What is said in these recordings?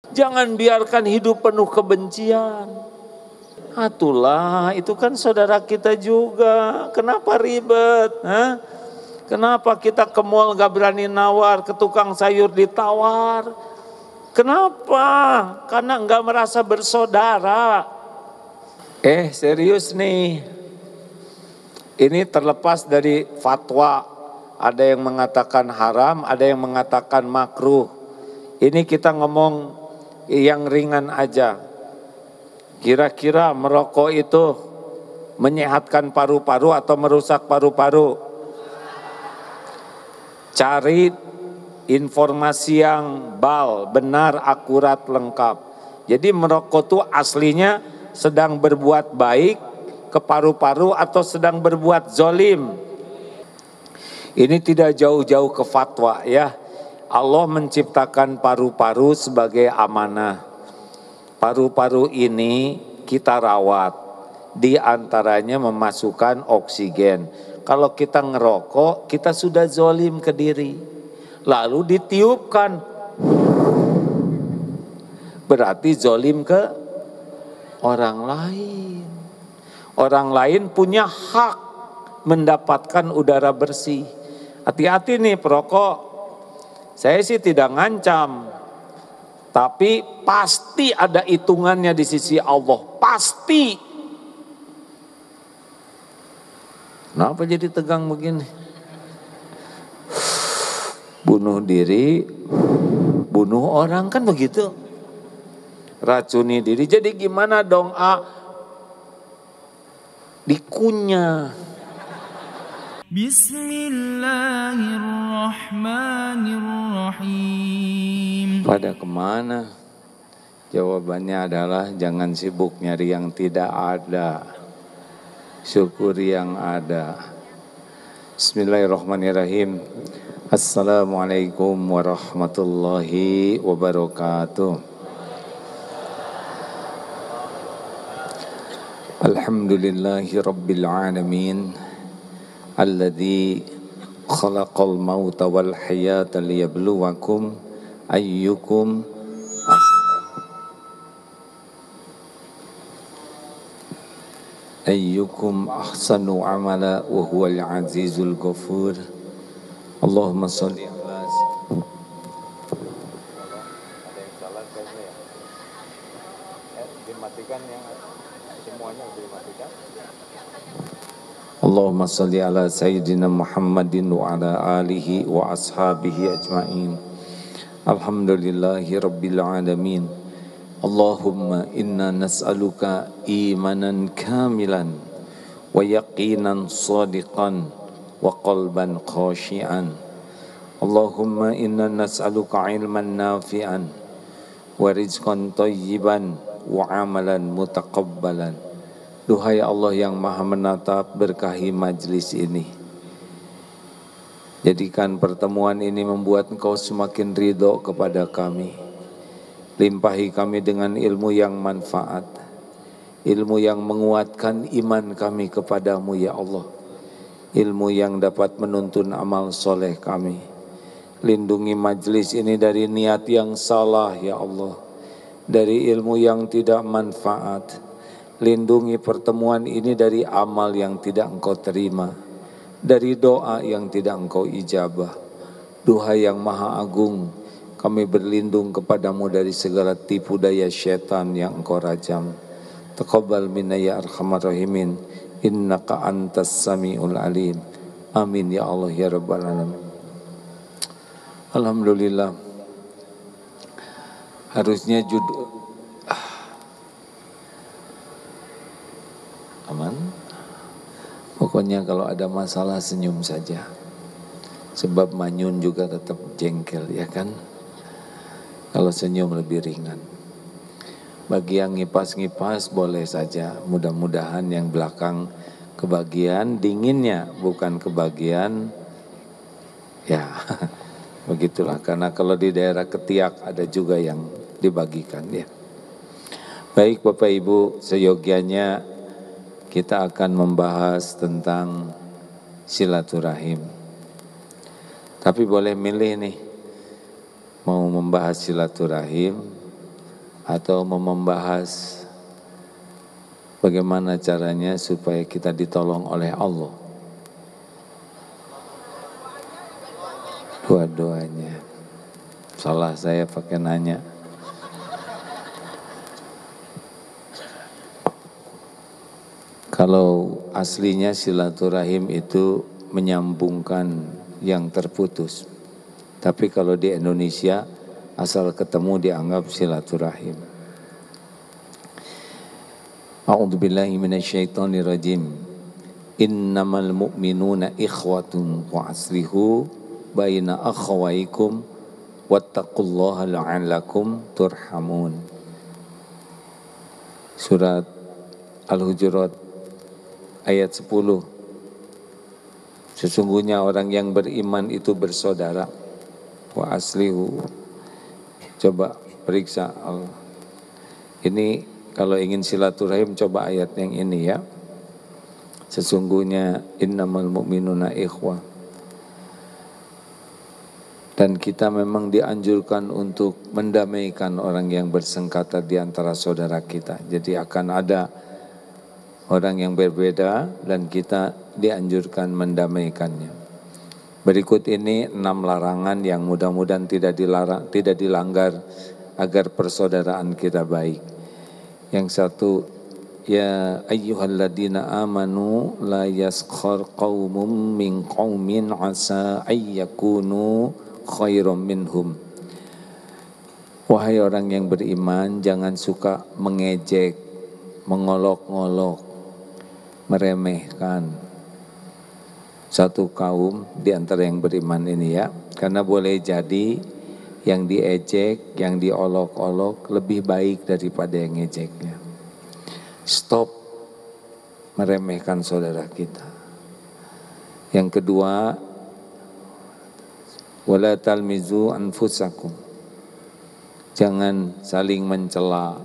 Jangan biarkan hidup penuh kebencian. Atulah, itu kan saudara kita juga. Kenapa ribet? Kenapa kita ke mall gak berani nawar, ke tukang sayur ditawar? Kenapa? Karena gak merasa bersaudara. Serius nih. Ini terlepas dari fatwa. Ada yang mengatakan haram, ada yang mengatakan makruh. Ini kita ngomong yang ringan aja. Kira-kira merokok itu menyehatkan paru-paru atau merusak paru-paru? Cari informasi yang benar, akurat, lengkap. Jadi merokok itu aslinya sedang berbuat baik ke paru-paru atau sedang berbuat zolim. Ini tidak jauh-jauh ke fatwa ya. Allah menciptakan paru-paru sebagai amanah. Paru-paru ini kita rawat, di antaranya memasukkan oksigen. Kalau kita ngerokok, kita sudah zolim ke diri. Lalu ditiupkan, berarti zolim ke orang lain. Orang lain punya hak mendapatkan udara bersih. Hati-hati nih perokok. Saya sih tidak ngancam, tapi pasti ada hitungannya di sisi Allah. Pasti. Kenapa jadi tegang begini? Bunuh diri, bunuh orang kan begitu. Racuni diri. Jadi gimana dong? Dikunyah. Bismillahirrahmanirrahim. Pada kemana? Jawabannya adalah jangan sibuk nyari yang tidak ada. Syukuri yang ada. Bismillahirrahmanirrahim. Assalamualaikum warahmatullahi wabarakatuh. Alhamdulillahi rabbil alamin. Alladzi khalaqal mauta wal hayata liyabluwakum ayyukum ahsanu amala wa huwal azizul ghafur. Allahumma shalli ala dimatikan yang semuanya dimatikan. Allahumma shalli ala sayyidina Muhammadin wa ala alihi wa ashabihi ajma'in. Alhamdulillahi rabbil alamin. Allahumma inna nas'aluka imanan kamilan wa yaqinan sadiqan wa qalban khashi'an. Allahumma inna nas'aluka ilman nafi'an wa rizqan tayyiban wa amalan mutaqabbalan. Duhai Allah yang maha menatap, berkahi majlis ini. Jadikan pertemuan ini membuat Engkau semakin ridho kepada kami. Limpahi kami dengan ilmu yang manfaat, ilmu yang menguatkan iman kami kepadamu ya Allah. Ilmu yang dapat menuntun amal soleh kami. Lindungi majlis ini dari niat yang salah ya Allah, dari ilmu yang tidak manfaat. Lindungi pertemuan ini dari amal yang tidak Engkau terima, dari doa yang tidak Engkau ijabah. Duhai yang maha agung, kami berlindung kepadamu dari segala tipu daya syaitan yang Engkau rajam. Taqabbal minna ya arhamar rahimin, innaka antas sami'ul alim. Amin ya Allah ya rabbal alamin. Alhamdulillah. Harusnya judul aman. Pokoknya kalau ada masalah senyum saja. Sebab manyun juga tetap jengkel ya kan. Kalau senyum lebih ringan. Bagi yang ngipas-ngipas boleh saja. Mudah-mudahan yang belakang kebagian dinginnya, bukan kebagian ya begitulah. Karena kalau di daerah Ketiak ada juga yang dibagikan ya. Baik Bapak Ibu, seyogianya kita akan membahas tentang silaturahim. Tapi boleh milih nih, mau membahas silaturahim atau membahas bagaimana caranya supaya kita ditolong oleh Allah. Dua-duanya. Salah saya pakai nanya. Kalau aslinya silaturahim itu menyambungkan yang terputus. Tapi kalau di Indonesia asal ketemu dianggap silaturahim. A'udzubillahi minasyaitonirrajim. Innamal mu'minuna ikhwatun wa aslihu baina akhawaikum wattaqullaha la'allakum turhamun. Surat Al-Hujurat ayat 10. Sesungguhnya orang yang beriman itu bersaudara. Wa aslihu. Coba periksa. Ini kalau ingin silaturahim coba ayat yang ini ya. Sesungguhnya innamal mu'minuna ikhwah. Dan kita memang dianjurkan untuk mendamaikan orang yang bersengkata di antara saudara kita. Jadi akan ada orang yang berbeda dan kita dianjurkan mendamaikannya. Berikut ini 6 larangan yang mudah-mudahan tidak dilanggar agar persaudaraan kita baik. Yang satu, ya ayyuhalladzina amanu la yaskhar qaumun min qaumin asa ayyakunu khairum minhum. Wahai orang yang beriman, jangan suka mengejek, mengolok-olok, meremehkan satu kaum di antara yang beriman ini ya. Karena boleh jadi yang diejek, yang diolok-olok lebih baik daripada yang ngejeknya. Stop meremehkan saudara kita. Yang kedua, wala talmizu anfusakum. Jangan saling mencela.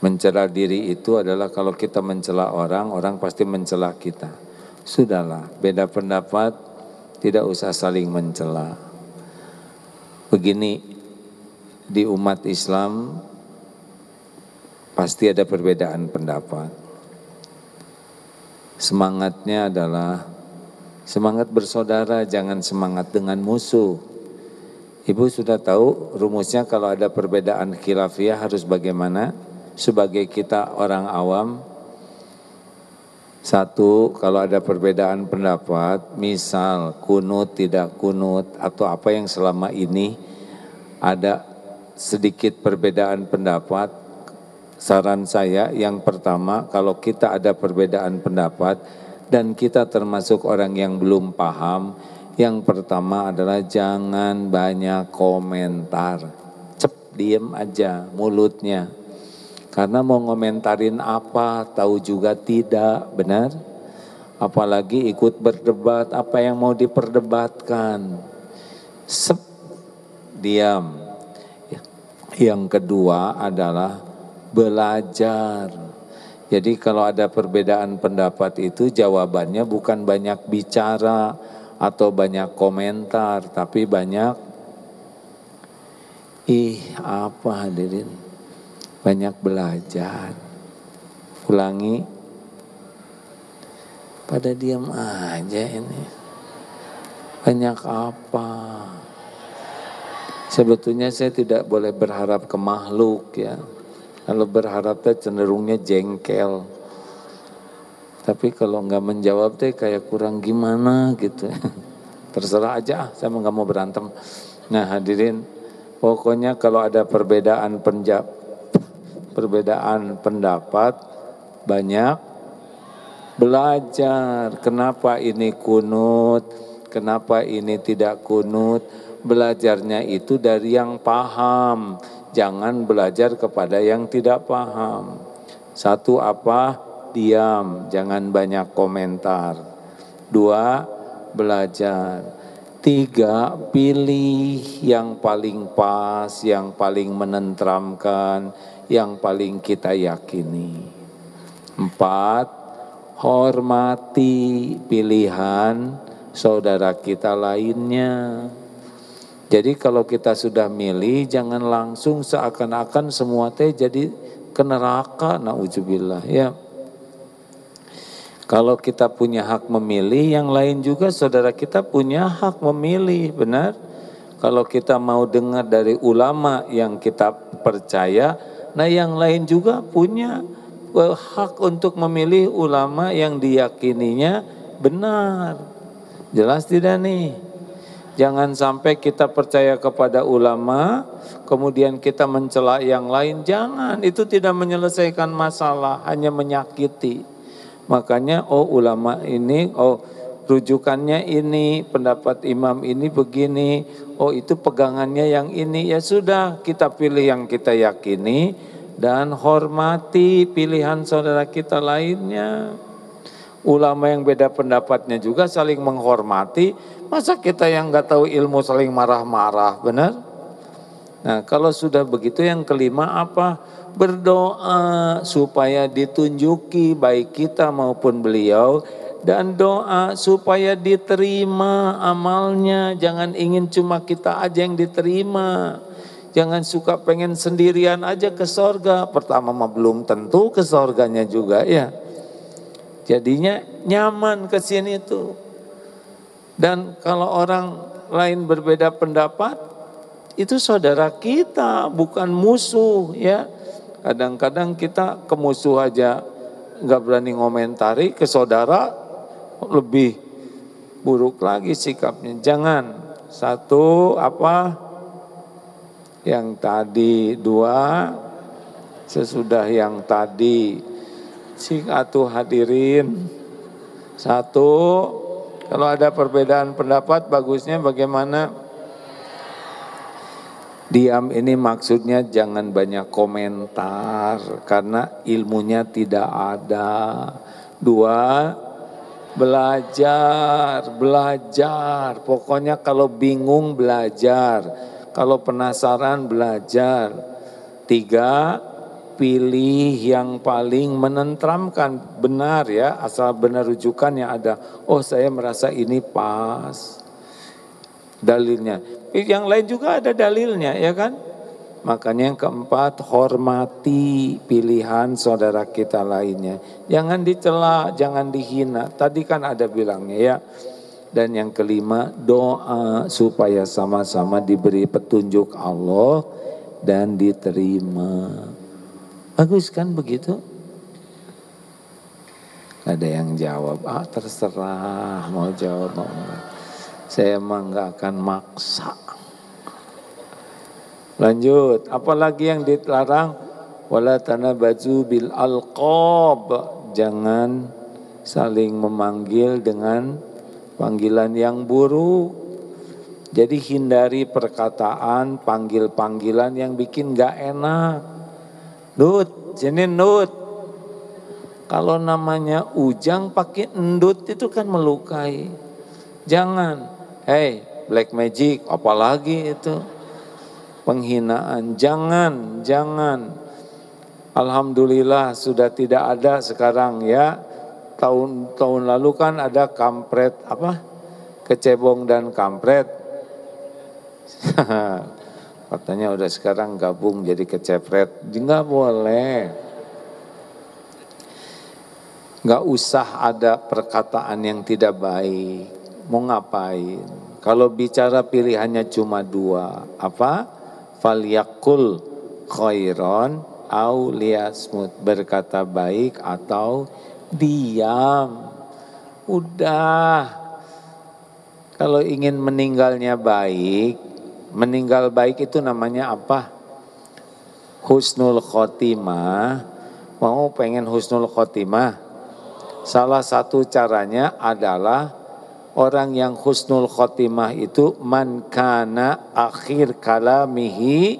Mencela diri itu adalah kalau kita mencela orang, orang pasti mencela kita. Sudahlah, beda pendapat, tidak usah saling mencela. Begini, di umat Islam pasti ada perbedaan pendapat. Semangatnya adalah semangat bersaudara, jangan semangat dengan musuh. Ibu sudah tahu rumusnya kalau ada perbedaan khilafiyah harus bagaimana? Sebagai kita orang awam, satu, kalau ada perbedaan pendapat, misal kunut, tidak kunut, atau apa yang selama ini ada sedikit perbedaan pendapat, saran saya yang pertama, kalau kita ada perbedaan pendapat dan kita termasuk orang yang belum paham, yang pertama adalah jangan banyak komentar, diem aja mulutnya. Karena mau ngomentarin apa, tahu juga tidak, benar? Apalagi ikut berdebat, apa yang mau diperdebatkan. Diam. Yang kedua adalah belajar. Jadi kalau ada perbedaan pendapat itu jawabannya bukan banyak bicara atau banyak komentar, tapi banyak apa hadirin? Banyak belajar. Ulangi. Pada diam aja ini. Banyak apa? Sebetulnya saya tidak boleh berharap ke makhluk ya. Kalau berharap teh cenderungnya jengkel. Tapi kalau nggak menjawab teh kayak kurang gimana gitu. Terserah aja, saya nggak mau berantem. Nah hadirin, pokoknya kalau ada perbedaan pendapat, banyak belajar. Kenapa ini kunut, kenapa ini tidak kunut. Belajarnya itu dari yang paham, jangan belajar kepada yang tidak paham. Satu apa? Diam, jangan banyak komentar. Dua, belajar. Tiga, pilih yang paling pas, yang paling menenteramkan, yang paling kita yakini. Empat, hormati pilihan saudara kita lainnya. Jadi kalau kita sudah milih, jangan langsung seakan-akan semua teh jadi ke neraka, naudzubillah ya. Kalau kita punya hak memilih, yang lain juga saudara kita punya hak memilih, benar? Kalau kita mau dengar dari ulama yang kita percaya, nah yang lain juga punya hak untuk memilih ulama yang diyakininya benar. Jelas tidak nih? Jangan sampai kita percaya kepada ulama, kemudian kita mencela yang lain. Jangan, itu tidak menyelesaikan masalah, hanya menyakiti. Makanya ulama ini, rujukannya ini, pendapat imam ini begini, itu pegangannya yang ini. Ya sudah, kita pilih yang kita yakini dan hormati pilihan saudara kita lainnya. Ulama yang beda pendapatnya juga saling menghormati. Masa kita yang nggak tahu ilmu saling marah-marah, benar? Nah, kalau sudah begitu, yang kelima apa? Berdoa supaya ditunjuki baik kita maupun beliau, dan doa supaya diterima amalnya. Jangan ingin cuma kita aja yang diterima. Jangan suka pengen sendirian aja ke sorga. Pertama mah belum tentu ke sorganya juga ya. Jadinya nyaman ke sini tuh. Dan kalau orang lain berbeda pendapat, itu saudara kita, bukan musuh ya. Kadang-kadang kita ke musuh aja nggak berani ngomentari, ke saudara lebih buruk lagi sikapnya. Jangan. Satu apa? Yang tadi, dua sesudah yang tadi. Atuh hadirin. Satu, kalau ada perbedaan pendapat bagusnya bagaimana? Diam ini maksudnya jangan banyak komentar karena ilmunya tidak ada. Dua, belajar. Pokoknya kalau bingung belajar, kalau penasaran belajar. Tiga, pilih yang paling menenteramkan, benar ya, asal benar rujukannya ada. Saya merasa ini pas. Dalilnya. Yang lain juga ada dalilnya ya kan. Makanya yang keempat, hormati pilihan saudara kita lainnya. Jangan dicela, jangan dihina. Tadi kan ada bilangnya ya. Dan yang kelima, doa supaya sama-sama diberi petunjuk Allah dan diterima. Bagus kan begitu? Ada yang jawab, terserah mau jawab mau enggak. Saya emang gak akan maksa. Lanjut, apalagi yang dilarang? Wala tanabaju bil alqab. Jangan saling memanggil dengan panggilan yang buruk. Jadi hindari perkataan, panggil-panggilan yang bikin gak enak. Nut, sini Nut. Kalau namanya Ujang pakai endut itu kan melukai. Jangan. Hey, black magic, apalagi itu penghinaan. Jangan. Alhamdulillah sudah tidak ada sekarang ya. Tahun lalu kan ada kampret kecebong dan kampret. Katanya udah sekarang gabung jadi kecepret. Nggak boleh. Nggak usah ada perkataan yang tidak baik. Mau ngapain? Kalau bicara pilihannya cuma dua, apa? Falyakul khairon au liyasmut, berkata baik atau diam. Udah. Kalau ingin meninggalnya baik, meninggal baik itu namanya apa? Husnul khotimah. Mau pengen husnul khotimah? Salah satu caranya adalah orang yang husnul khotimah itu man kana akhir kalamihi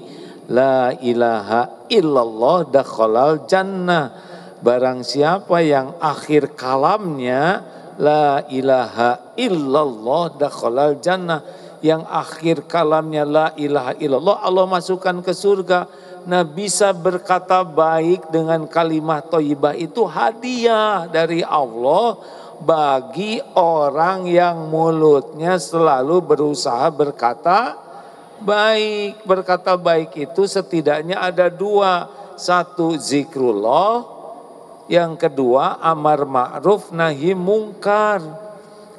la ilaha illallah dakhalal jannah. Barang siapa yang akhir kalamnya la ilaha illallah dakhalal jannah, yang akhir kalamnya la ilaha illallah, Allah masukkan ke surga. Nah, bisa berkata baik dengan kalimat thayyibah itu hadiah dari Allah bagi orang yang mulutnya selalu berusaha berkata baik. Berkata baik itu setidaknya ada dua. Satu zikrullah, yang kedua amar ma'ruf nahi mungkar.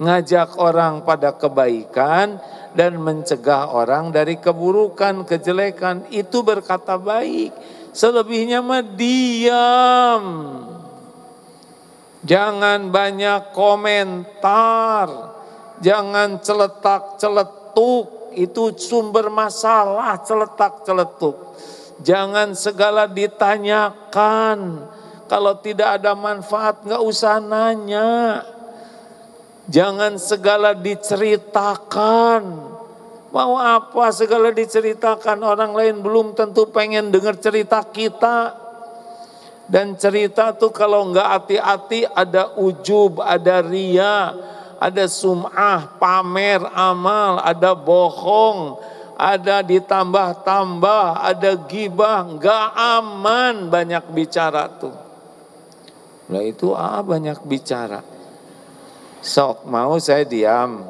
Ngajak orang pada kebaikan dan mencegah orang dari keburukan, kejelekan. Itu berkata baik. Selebihnya mah diam. Jangan banyak komentar. Jangan celetak-celetuk. Itu sumber masalah, celetak-celetuk. Jangan segala ditanyakan. Kalau tidak ada manfaat nggak usah nanya. Jangan segala diceritakan. Mau apa segala diceritakan? Orang lain belum tentu pengen dengar cerita kita. Dan cerita tuh kalau nggak hati-hati ada ujub, ada ria, ada sum'ah, pamer amal, ada bohong, ada ditambah-tambah, ada gibah. Nggak aman banyak bicara tuh. Lah itu banyak bicara. Sok mau saya diam.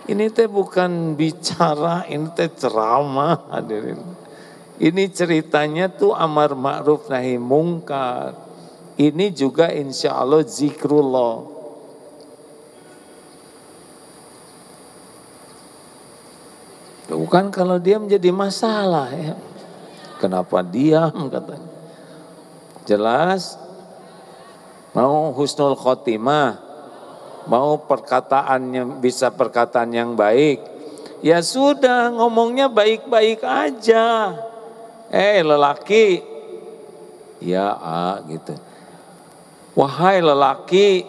Ini teh bukan bicara, ini teh ceramah hadirin. Ini ceritanya tuh amar ma'ruf nahi mungkar. Ini juga insya Allah zikrullah. Bukan kalau diam jadi masalah ya. Kenapa diam katanya. Jelas. Mau husnul khotimah. Mau perkataannya bisa perkataan yang baik, ya sudah ngomongnya baik-baik aja. Lelaki, ya gitu. Wahai lelaki,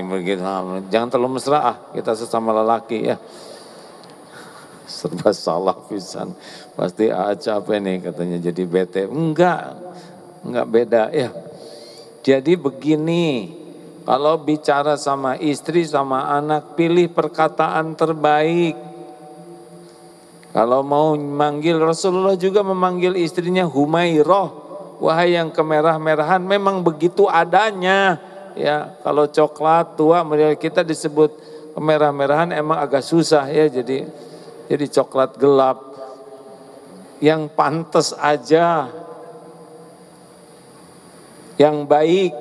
begitu. Jangan terlalu mesra kita sesama lelaki ya. Serba salah pisan. Pasti capek nih katanya jadi bete. Enggak beda ya. Jadi begini. Kalau bicara sama istri, sama anak, pilih perkataan terbaik. Kalau mau manggil, Rasulullah juga memanggil istrinya Humairah. Wahai yang kemerah-merahan, memang begitu adanya. Ya, kalau coklat tua, kita disebut kemerah-merahan emang agak susah ya. Jadi coklat gelap. Yang pantas aja. Yang baik.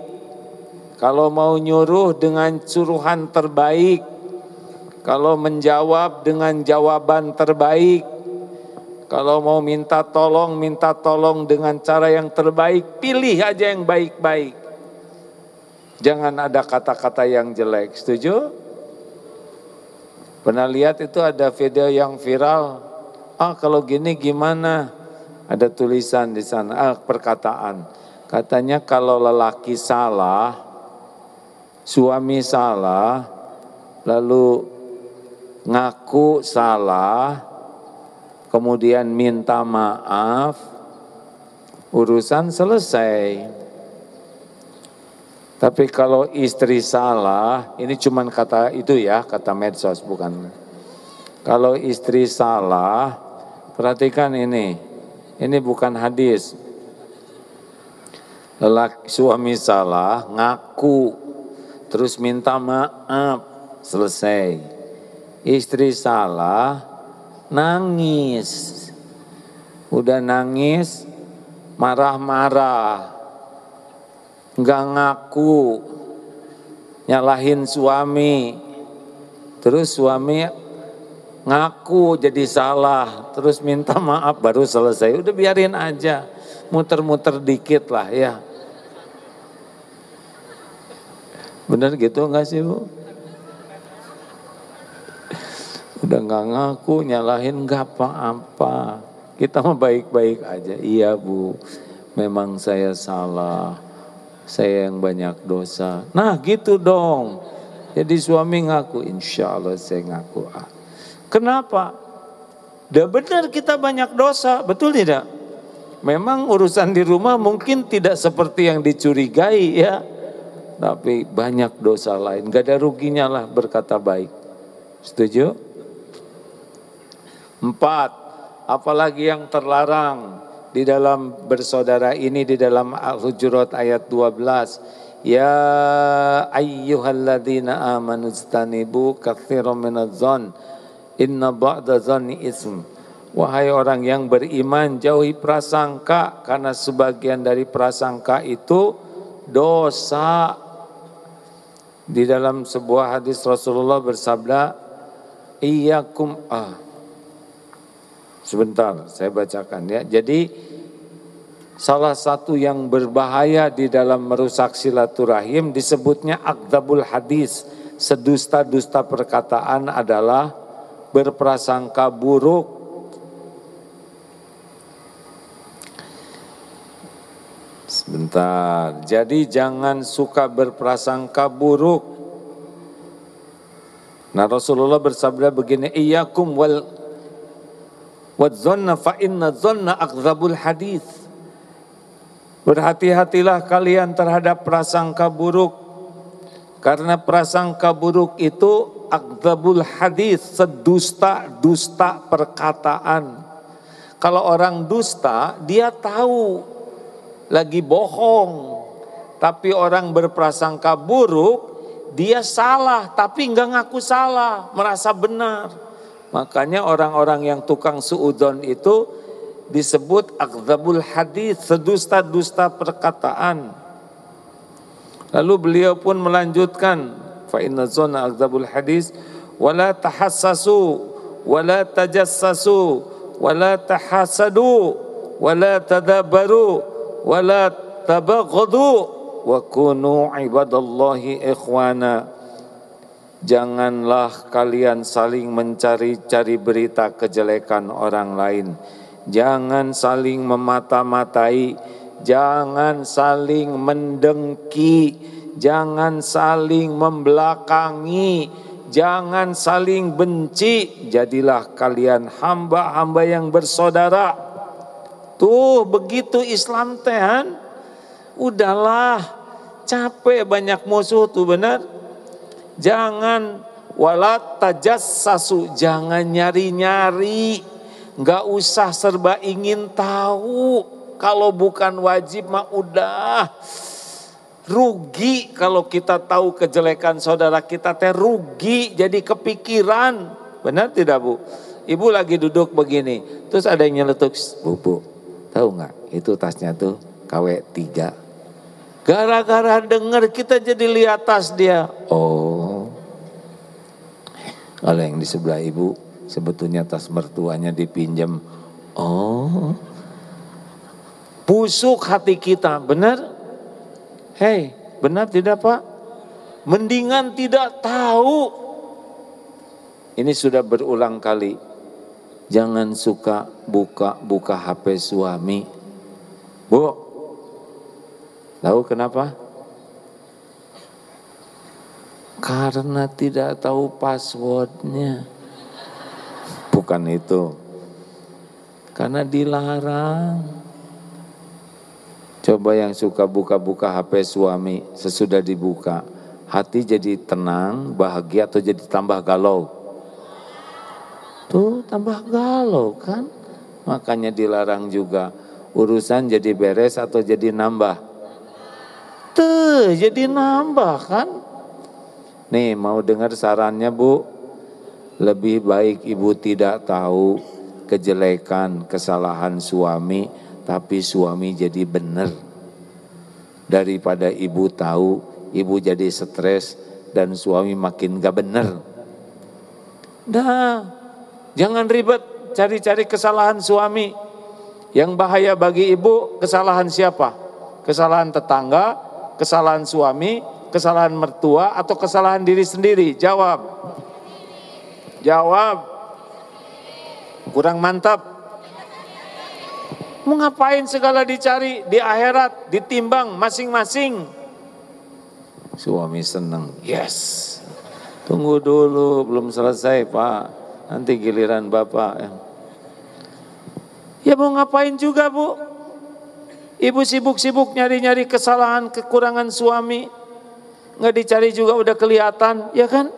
Kalau mau nyuruh dengan suruhan terbaik, kalau menjawab dengan jawaban terbaik, kalau mau minta tolong dengan cara yang terbaik, pilih aja yang baik-baik. Jangan ada kata-kata yang jelek, setuju? Pernah lihat itu ada video yang viral, kalau gini gimana? Ada tulisan di sana, perkataan. Katanya kalau lelaki salah, suami salah, lalu ngaku salah, kemudian minta maaf, urusan selesai. Tapi kalau istri salah, ini cuman kata itu ya, kata medsos bukan. Kalau istri salah, perhatikan ini bukan hadis. Suami salah, ngaku, terus minta maaf, selesai. Istri salah, nangis. Udah nangis, marah-marah. Enggak ngaku, nyalahin suami. Terus suami ngaku jadi salah, terus minta maaf baru selesai. Udah biarin aja, muter-muter dikit lah ya. Benar gitu enggak sih Bu? Udah enggak ngaku, nyalahin enggak apa-apa. Kita mah baik-baik aja. Iya Bu, memang saya salah. Saya yang banyak dosa. Nah gitu dong. Jadi suami ngaku, insya Allah saya ngaku. Kenapa? Udah benar kita banyak dosa, betul tidak? Memang urusan di rumah mungkin tidak seperti yang dicurigai ya. Tapi banyak dosa lain, gak ada ruginya lah berkata baik. Setuju? 4, apalagi yang terlarang di dalam bersaudara ini di dalam Al-Hujurat ayat 12. Ya ayyuhalladzina amanu istanibu katsiran minadh-dhon Inna ba'da dzanni ism. Wahai orang yang beriman, jauhi prasangka, karena sebagian dari prasangka itu dosa. Di dalam sebuah hadis Rasulullah bersabda, iyyakum sebentar saya bacakan ya. Jadi salah satu yang berbahaya di dalam merusak silaturahim disebutnya akdzabul hadis. Sedusta-dusta perkataan adalah berprasangka buruk. Sebentar. Jadi jangan suka berprasangka buruk. Nah, Rasulullah bersabda begini, iyyakum wadzanna fa inna dzanna akdzabul hadis. Berhati-hatilah kalian terhadap prasangka buruk, karena prasangka buruk itu akdzabul hadis, sedusta-dusta perkataan. Kalau orang dusta, dia tahu lagi bohong, tapi orang berprasangka buruk, dia salah tapi enggak ngaku salah, merasa benar. Makanya orang-orang yang tukang suudzon itu disebut akdzabul hadis, sedusta-dusta perkataan. Lalu beliau pun melanjutkan, fa inna dzanna akdzabul hadis, wala tahassasu wala tajassasu wala tahasadu wala tadabaru wala tabaghadu wa kunu ibadallahi ikhwana. Janganlah kalian saling mencari-cari berita kejelekan orang lain. Jangan saling memata-matai, jangan saling mendengki, jangan saling membelakangi, jangan saling benci. Jadilah kalian hamba-hamba yang bersaudara. Tuh begitu Islam tehan. Udahlah, capek banyak musuh tuh, benar. Jangan wala tajassasu, jangan nyari-nyari, enggak usah serba ingin tahu. Kalau bukan wajib mah udah. Rugi kalau kita tahu kejelekan saudara kita, teh rugi, jadi kepikiran. Benar tidak, Bu? Ibu lagi duduk begini, terus ada yang nyeletuk, Bu, tahu nggak itu tasnya tuh KW 3. Gara-gara dengar kita jadi lihat tas dia. Oh, kalau yang di sebelah ibu sebetulnya tas mertuanya dipinjam. Oh, busuk hati kita, benar? Hei, benar tidak Pak? Mendingan tidak tahu. Ini sudah berulang kali. Jangan suka buka HP suami. Bu, tahu kenapa? Karena tidak tahu passwordnya. Bukan itu. Karena dilarang. Coba yang suka buka HP suami, sesudah dibuka, hati jadi tenang, bahagia, atau jadi tambah galau? Tuh tambah galau kan. Makanya dilarang juga. Urusan jadi beres atau jadi nambah? Tuh jadi nambah kan. Nih mau dengar sarannya Bu? Lebih baik ibu tidak tahu kejelekan, kesalahan suami, tapi suami jadi benar, daripada ibu tahu, ibu jadi stres dan suami makin gak benar. Dah, jangan ribet cari-cari kesalahan suami. Yang bahaya bagi ibu, kesalahan siapa? Kesalahan tetangga, kesalahan suami, kesalahan mertua, atau kesalahan diri sendiri? Jawab. Jawab. Kurang mantap. Mau ngapain segala dicari? Di akhirat ditimbang masing-masing. Suami senang. Yes. Tunggu dulu, belum selesai Pak. Nanti giliran Bapak. Ya mau ngapain juga Bu? Ibu sibuk-sibuk nyari-nyari kesalahan, kekurangan suami. Nggak dicari juga udah kelihatan, ya kan?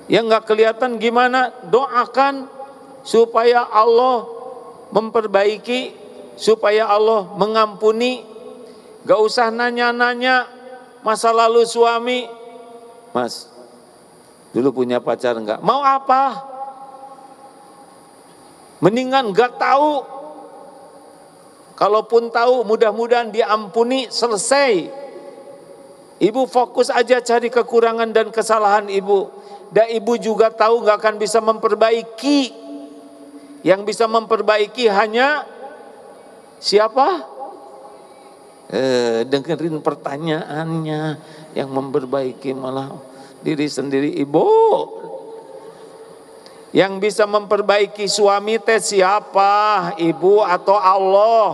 Yang nggak kelihatan gimana? Doakan supaya Allah memperbaiki, supaya Allah mengampuni. Gak usah nanya-nanya masa lalu suami. Mas, Dulu punya pacar enggak? Mau apa? Mendingan enggak tahu. Kalaupun tahu, mudah-mudahan diampuni, selesai. Ibu fokus aja cari kekurangan dan kesalahan ibu. Dan ibu juga tahu enggak akan bisa memperbaiki. Yang bisa memperbaiki hanya siapa? Dengerin pertanyaannya. Yang memperbaiki malah diri sendiri ibu. Yang bisa memperbaiki suami teh siapa? Ibu atau Allah?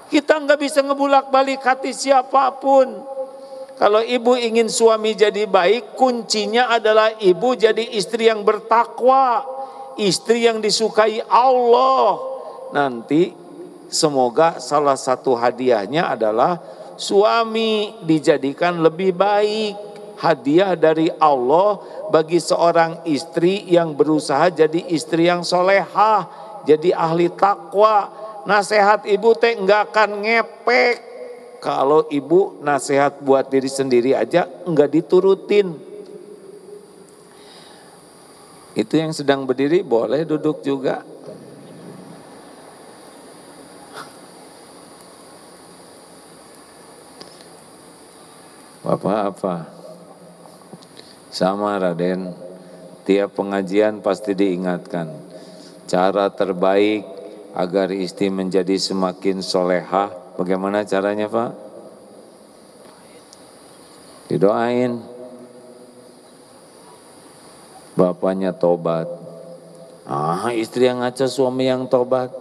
Kita nggak bisa ngebulak-balik hati siapapun. Kalau ibu ingin suami jadi baik, kuncinya adalah ibu jadi istri yang bertakwa, istri yang disukai Allah. Nanti semoga salah satu hadiahnya adalah suami dijadikan lebih baik. Hadiah dari Allah bagi seorang istri yang berusaha jadi istri yang solehah, jadi ahli takwa. Nasihat ibu teh enggak akan ngepek kalau ibu nasihat buat diri sendiri aja enggak diturutin. Itu yang sedang berdiri boleh duduk juga. Bapak apa? Sama Raden, tiap pengajian pasti diingatkan. Cara terbaik agar istri menjadi semakin solehah, bagaimana caranya Pak? Didoain. Bapaknya tobat. Istri yang ngaca, suami yang tobat.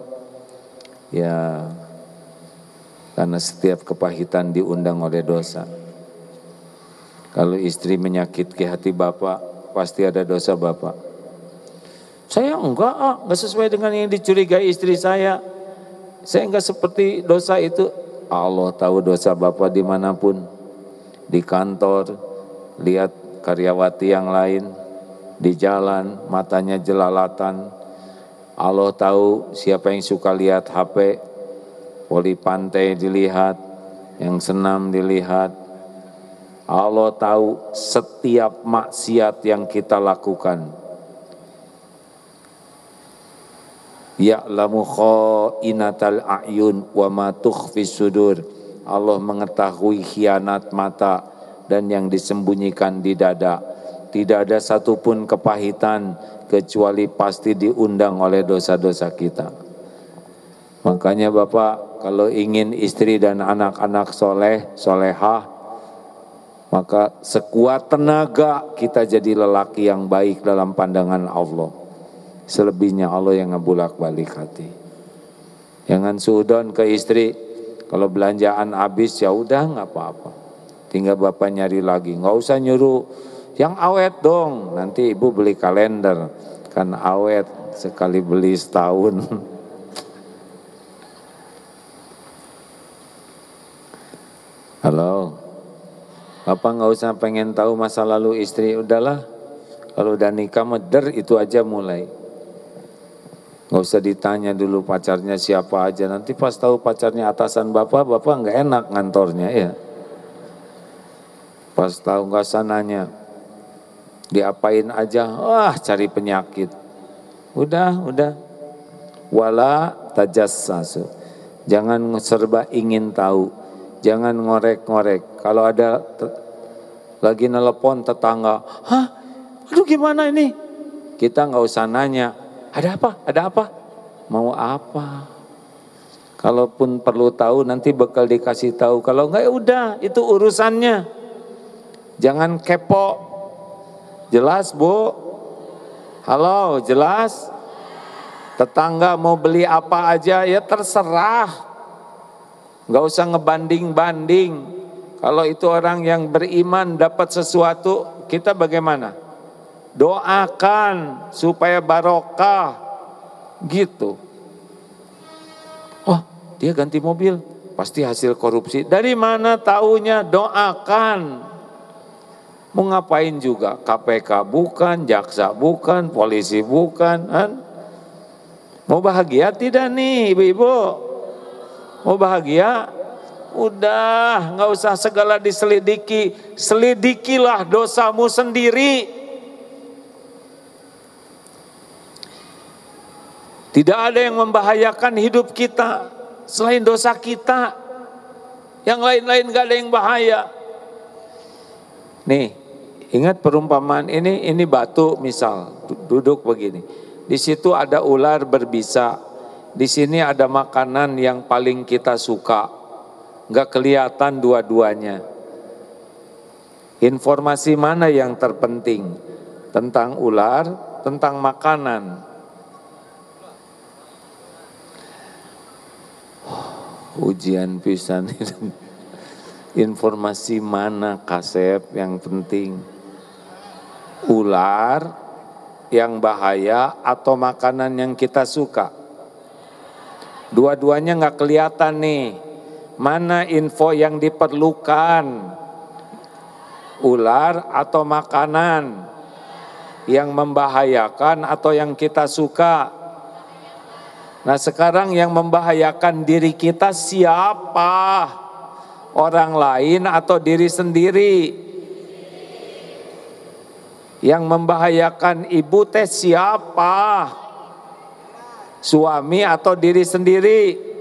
Ya, karena setiap kepahitan diundang oleh dosa. Kalau istri menyakiti hati bapak, pasti ada dosa bapak. Saya enggak sesuai dengan yang dicurigai istri saya. Saya enggak seperti dosa itu. Allah tahu dosa bapak dimanapun. Di kantor, lihat karyawati yang lain. Di jalan, matanya jelalatan. Allah tahu siapa yang suka lihat HP. Voli pantai dilihat, yang senam dilihat. Allah tahu setiap maksiat yang kita lakukan. Ya'lamu kha'inatal a'yun wa ma tukhfis sudur. Allah mengetahui khianat mata dan yang disembunyikan di dada. Tidak ada satupun kepahitan kecuali pasti diundang oleh dosa-dosa kita. Makanya Bapak, kalau ingin istri dan anak-anak soleh, solehah, maka sekuat tenaga kita jadi lelaki yang baik dalam pandangan Allah. Selebihnya Allah yang ngebulak balik hati. Jangan suudon ke istri. Kalau belanjaan habis ya udah nggak apa-apa. Tinggal bapak nyari lagi. Nggak usah nyuruh yang awet dong. Nanti ibu beli kalender. Kan awet sekali beli setahun. Halo. Bapak nggak usah pengen tahu masa lalu istri, udahlah. Kalau udah nikah meder itu aja mulai. Nggak usah ditanya dulu pacarnya siapa aja. Nanti pas tahu pacarnya atasan bapak nggak enak ngantornya ya. Pas tahu nggak sananya, diapain aja, cari penyakit. Udah. Wala tajassasu. Jangan serba ingin tahu. Jangan ngorek-ngorek. Kalau ada lagi nelpon tetangga, aduh gimana ini? Kita nggak usah nanya, ada apa? Mau apa? Kalaupun perlu tahu nanti bakal dikasih tahu. Kalau nggak ya udah, itu urusannya. Jangan kepo. Jelas Bu? Halo, jelas? Tetangga mau beli apa aja ya terserah. Nggak usah ngebanding-banding. Kalau itu orang yang beriman dapat sesuatu, kita bagaimana? Doakan supaya barokah. Gitu. Oh, dia ganti mobil, pasti hasil korupsi. Dari mana taunya? Doakan. Mau ngapain juga? KPK bukan, jaksa bukan, polisi bukan. Kan? Mau bahagia tidak nih ibu-ibu? Mau bahagia? Udah, nggak usah segala diselidiki. Selidikilah dosamu sendiri. Tidak ada yang membahayakan hidup kita selain dosa kita. Yang lain-lain nggak ada yang bahaya. Nih, ingat perumpamaan ini batu misal, duduk begini. Di situ ada ular berbisa. Di sini ada makanan yang paling kita suka. Nggak kelihatan dua-duanya. Informasi mana yang terpenting? Tentang ular, tentang makanan. Ujian pisan. Informasi mana Kasep yang penting? Ular yang bahaya atau makanan yang kita suka? Dua-duanya nggak kelihatan nih. Mana info yang diperlukan? Ular atau makanan yang membahayakan atau yang kita suka? Nah sekarang yang membahayakan diri kita siapa? Orang lain atau diri sendiri? Yang membahayakan ibu teh siapa? Suami atau diri sendiri?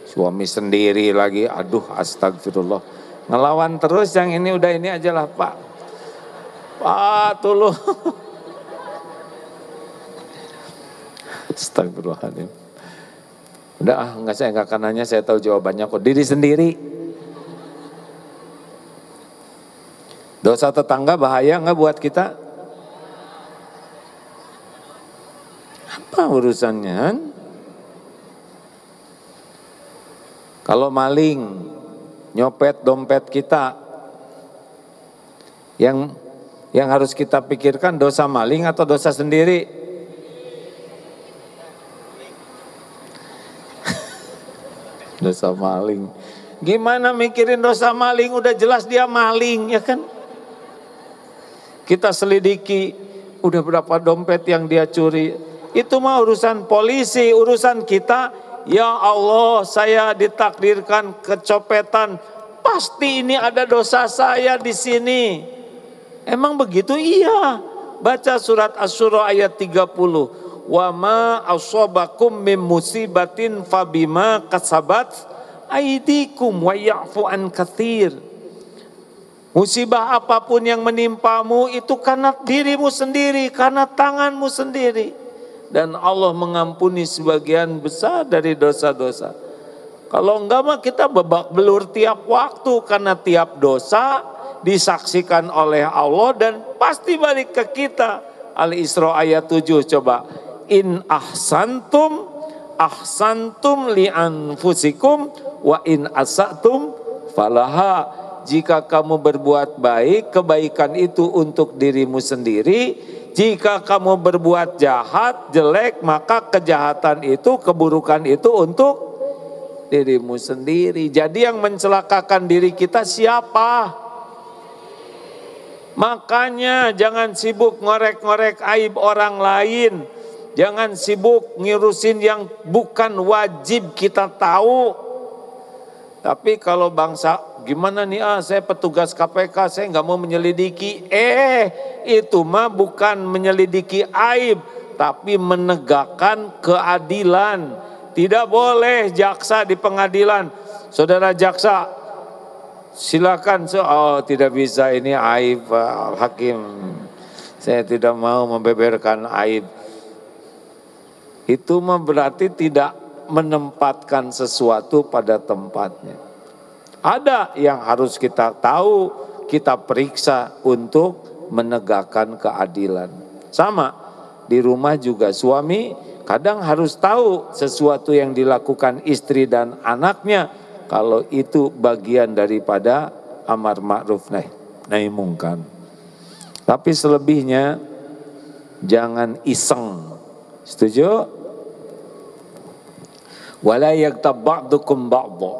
Suami sendiri lagi, aduh astagfirullah. Ngelawan terus yang ini udah ini aja lah Pak. Pak tolong. Astagfirullahaladzim. Udah saya nggak akan nanya, saya tahu jawabannya kok. Diri sendiri. Dosa tetangga bahaya nggak buat kita? Apa urusannya? Kalau maling nyopet dompet kita, yang harus kita pikirkan dosa maling atau dosa sendiri? Dosa maling. Gimana mikirin dosa maling? Udah jelas dia maling, ya kan? Kita selidiki, udah berapa dompet yang dia curi. Itu mah urusan polisi, urusan kita. Ya Allah, saya ditakdirkan kecopetan. Pasti ini ada dosa saya di sini. Emang begitu? Iya. Baca surat Asy-Syura ayat 30. Wa ma asobakum mim musibatin fabima kasabat aydikum wa ya'fu an katsir. Musibah apapun yang menimpamu itu karena dirimu sendiri, karena tanganmu sendiri. Dan Allah mengampuni sebagian besar dari dosa-dosa. Kalau enggak mah kita babak belur tiap waktu, karena tiap dosa disaksikan oleh Allah dan pasti balik ke kita. Al-Isra ayat 7 coba. In ahsantum li anfusikum wa in asatum falaha. Jika kamu berbuat baik, kebaikan itu untuk dirimu sendiri. Jika kamu berbuat jahat, jelek, maka kejahatan itu, keburukan itu untuk dirimu sendiri. Jadi yang mencelakakan diri kita siapa? Makanya jangan sibuk ngorek-ngorek aib orang lain. Jangan sibuk ngirusin yang bukan wajib kita tahu. Tapi kalau bangsa, gimana nih saya petugas KPK, saya nggak mau menyelidiki. Itu mah bukan menyelidiki aib, tapi menegakkan keadilan. Tidak boleh jaksa di pengadilan. Saudara jaksa, silakan. Tidak bisa, ini aib hakim. Saya tidak mau membeberkan aib. Itu mah berarti tidak menempatkan sesuatu pada tempatnya. Ada yang harus kita tahu, kita periksa untuk menegakkan keadilan. Sama di rumah juga, suami kadang harus tahu sesuatu yang dilakukan istri dan anaknya, kalau itu bagian daripada amar ma'ruf nahi mungkar. Tapi selebihnya jangan iseng. Setuju? Wala yaghtab ba'dukum ba'dha.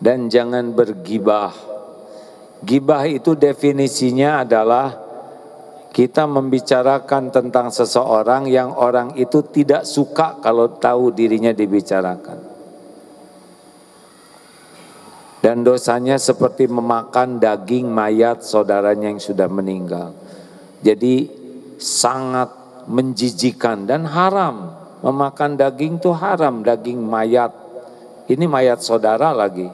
Dan jangan bergibah. Gibah itu definisinya adalah kita membicarakan tentang seseorang yang orang itu tidak suka kalau tahu dirinya dibicarakan. Dan dosanya seperti memakan daging mayat saudaranya yang sudah meninggal. Jadi sangat menjijikan dan haram. Memakan daging itu haram, daging mayat. Ini mayat saudara lagi.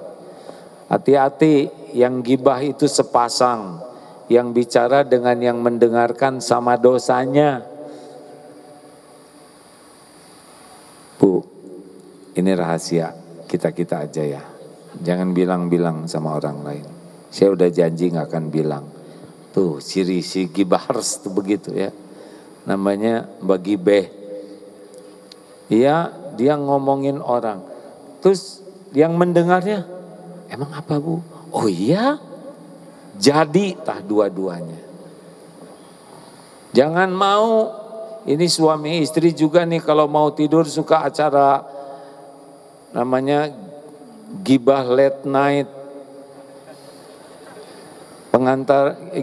Hati-hati, yang gibah itu sepasang. Yang bicara dengan yang mendengarkan sama dosanya. Bu, ini rahasia kita-kita aja ya. Jangan bilang-bilang sama orang lain. Saya udah janji gak akan bilang. Tuh ciri si gibahers tuh begitu ya. Namanya bagi beh. Iya, dia ngomongin orang. Terus yang mendengarnya, emang apa bu? Oh iya, jadi tah dua-duanya. Jangan mau, ini suami istri juga nih kalau mau tidur suka acara namanya gibah late night.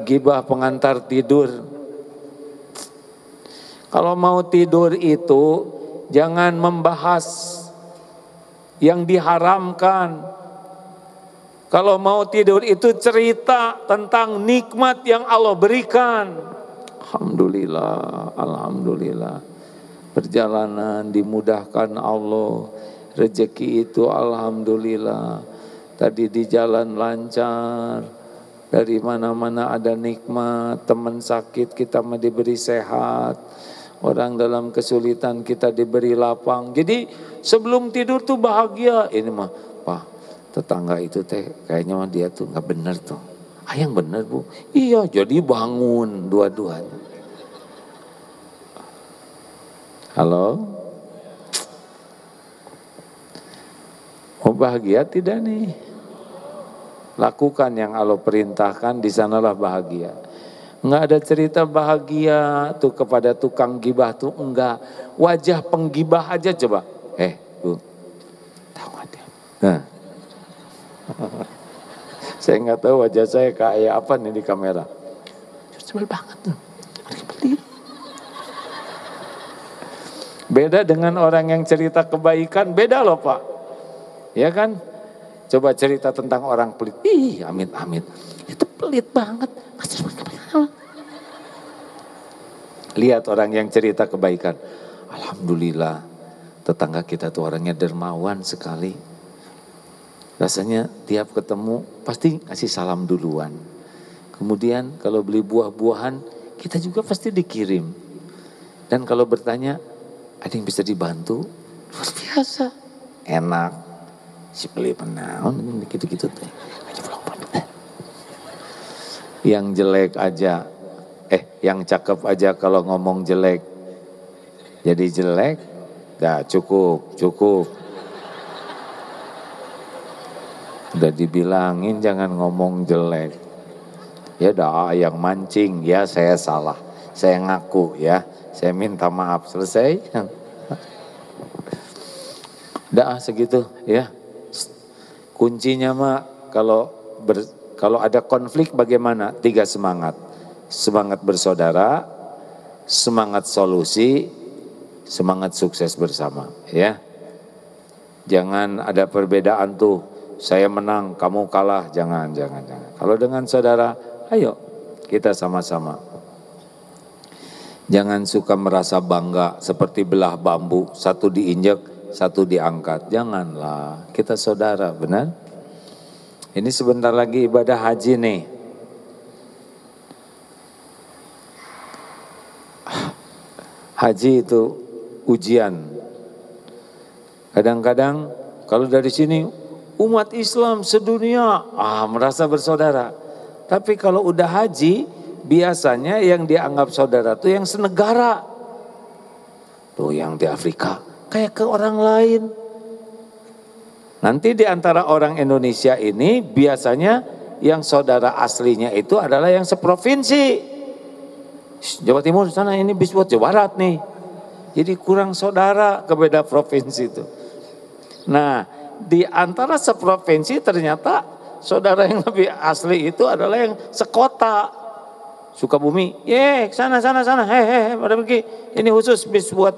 Gibah pengantar tidur. Kalau mau tidur itu jangan membahas yang diharamkan. Kalau mau tidur itu cerita tentang nikmat yang Allah berikan. Alhamdulillah, alhamdulillah. Perjalanan dimudahkan Allah. Rezeki itu alhamdulillah. Tadi di jalan lancar. Dari mana-mana ada nikmat. Teman sakit kita diberi sehat. Orang dalam kesulitan kita diberi lapang. Jadi sebelum tidur tuh bahagia. Ini mah, Pak, tetangga itu teh kayaknya mah dia tuh nggak benar tuh. Ah yang benar bu? Iya, jadi bangun dua-duanya. Halo? Mau bahagia tidak nih? Lakukan yang Allah perintahkan, di sanalah bahagia. Enggak ada cerita bahagia tuh kepada tukang gibah tuh, enggak. Wajah penggibah aja coba. Bu, tahu nggak dia? Nah. Saya nggak tahu wajah saya kayak apa nih di kamera. Sebel banget tuh. Beda dengan orang yang cerita kebaikan, beda loh Pak. Ya kan? Coba cerita tentang orang pelit. Ih, amit-amit. Itu pelit banget. Lihat orang yang cerita kebaikan. Alhamdulillah, tetangga kita tuh orangnya dermawan sekali. Rasanya tiap ketemu pasti ngasih salam duluan. Kemudian kalau beli buah-buahan, kita juga pasti dikirim. Dan kalau bertanya, ada yang bisa dibantu? Luar biasa. Enak. Si beli penaun, gitu-gitu teh. Yang jelek aja, yang cakep aja kalau ngomong jelek, jadi jelek, dah cukup. Udah dibilangin jangan ngomong jelek. Ya dah yang mancing, ya saya salah, saya ngaku ya, saya minta maaf, selesai. Dah segitu ya. Kuncinya mah kalau ada konflik bagaimana? 3 semangat. Semangat bersaudara, semangat solusi, semangat sukses bersama, ya. Jangan ada perbedaan tuh, saya menang, kamu kalah, jangan. Kalau dengan saudara, ayo kita sama-sama. Jangan suka merasa bangga seperti belah bambu, satu diinjek, satu diangkat. Janganlah, kita saudara, benar? Ini sebentar lagi ibadah haji nih. Haji itu ujian. Kadang-kadang kalau dari sini umat Islam sedunia merasa bersaudara. Tapi kalau udah haji, biasanya yang dianggap saudara tuh yang senegara. Tuh yang di Afrika kayak ke orang lain. Nanti di antara orang Indonesia ini biasanya yang saudara aslinya itu adalah yang seprovinsi. Jawa Timur sana ini bis buat Jawa Barat nih. Jadi kurang saudara ke beda provinsi itu. Nah, di antara seprovinsi ternyata saudara yang lebih asli itu adalah yang sekota. Sukabumi, sana, pada pergi. Ini khusus bis buat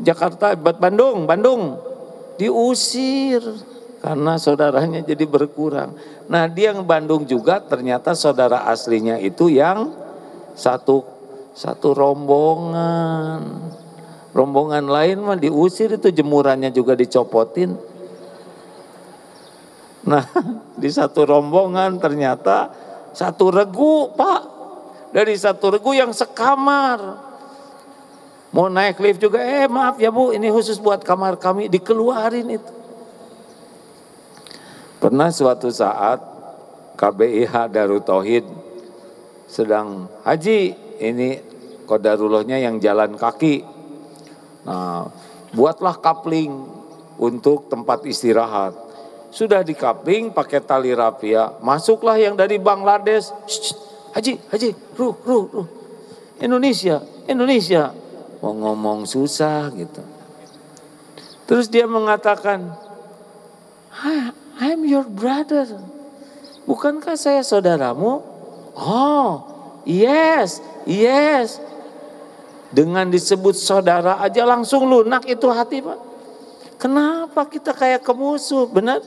Jakarta, buat Bandung. Diusir karena saudaranya jadi berkurang. Nah dia yang Bandung juga ternyata saudara aslinya itu yang satu rombongan. Rombongan lain mah diusir, itu jemurannya juga dicopotin. Nah di satu rombongan ternyata satu regu Pak, dari satu regu yang sekamar. Mau naik lift juga, maaf ya Bu, ini khusus buat kamar kami, dikeluarin itu. Pernah suatu saat KBIH Darut Tauhid sedang haji, ini Qadarullahnya yang jalan kaki. Nah, buatlah kapling untuk tempat istirahat. Sudah dikapling pakai tali rapia, masuklah yang dari Bangladesh. Haji, ruh. Indonesia. Mau ngomong susah gitu. Terus dia mengatakan, I'm your brother. Bukankah saya saudaramu? Oh, yes. Dengan disebut saudara aja langsung lunak itu hati Pak. Kenapa kita kayak kemusuh? Benar?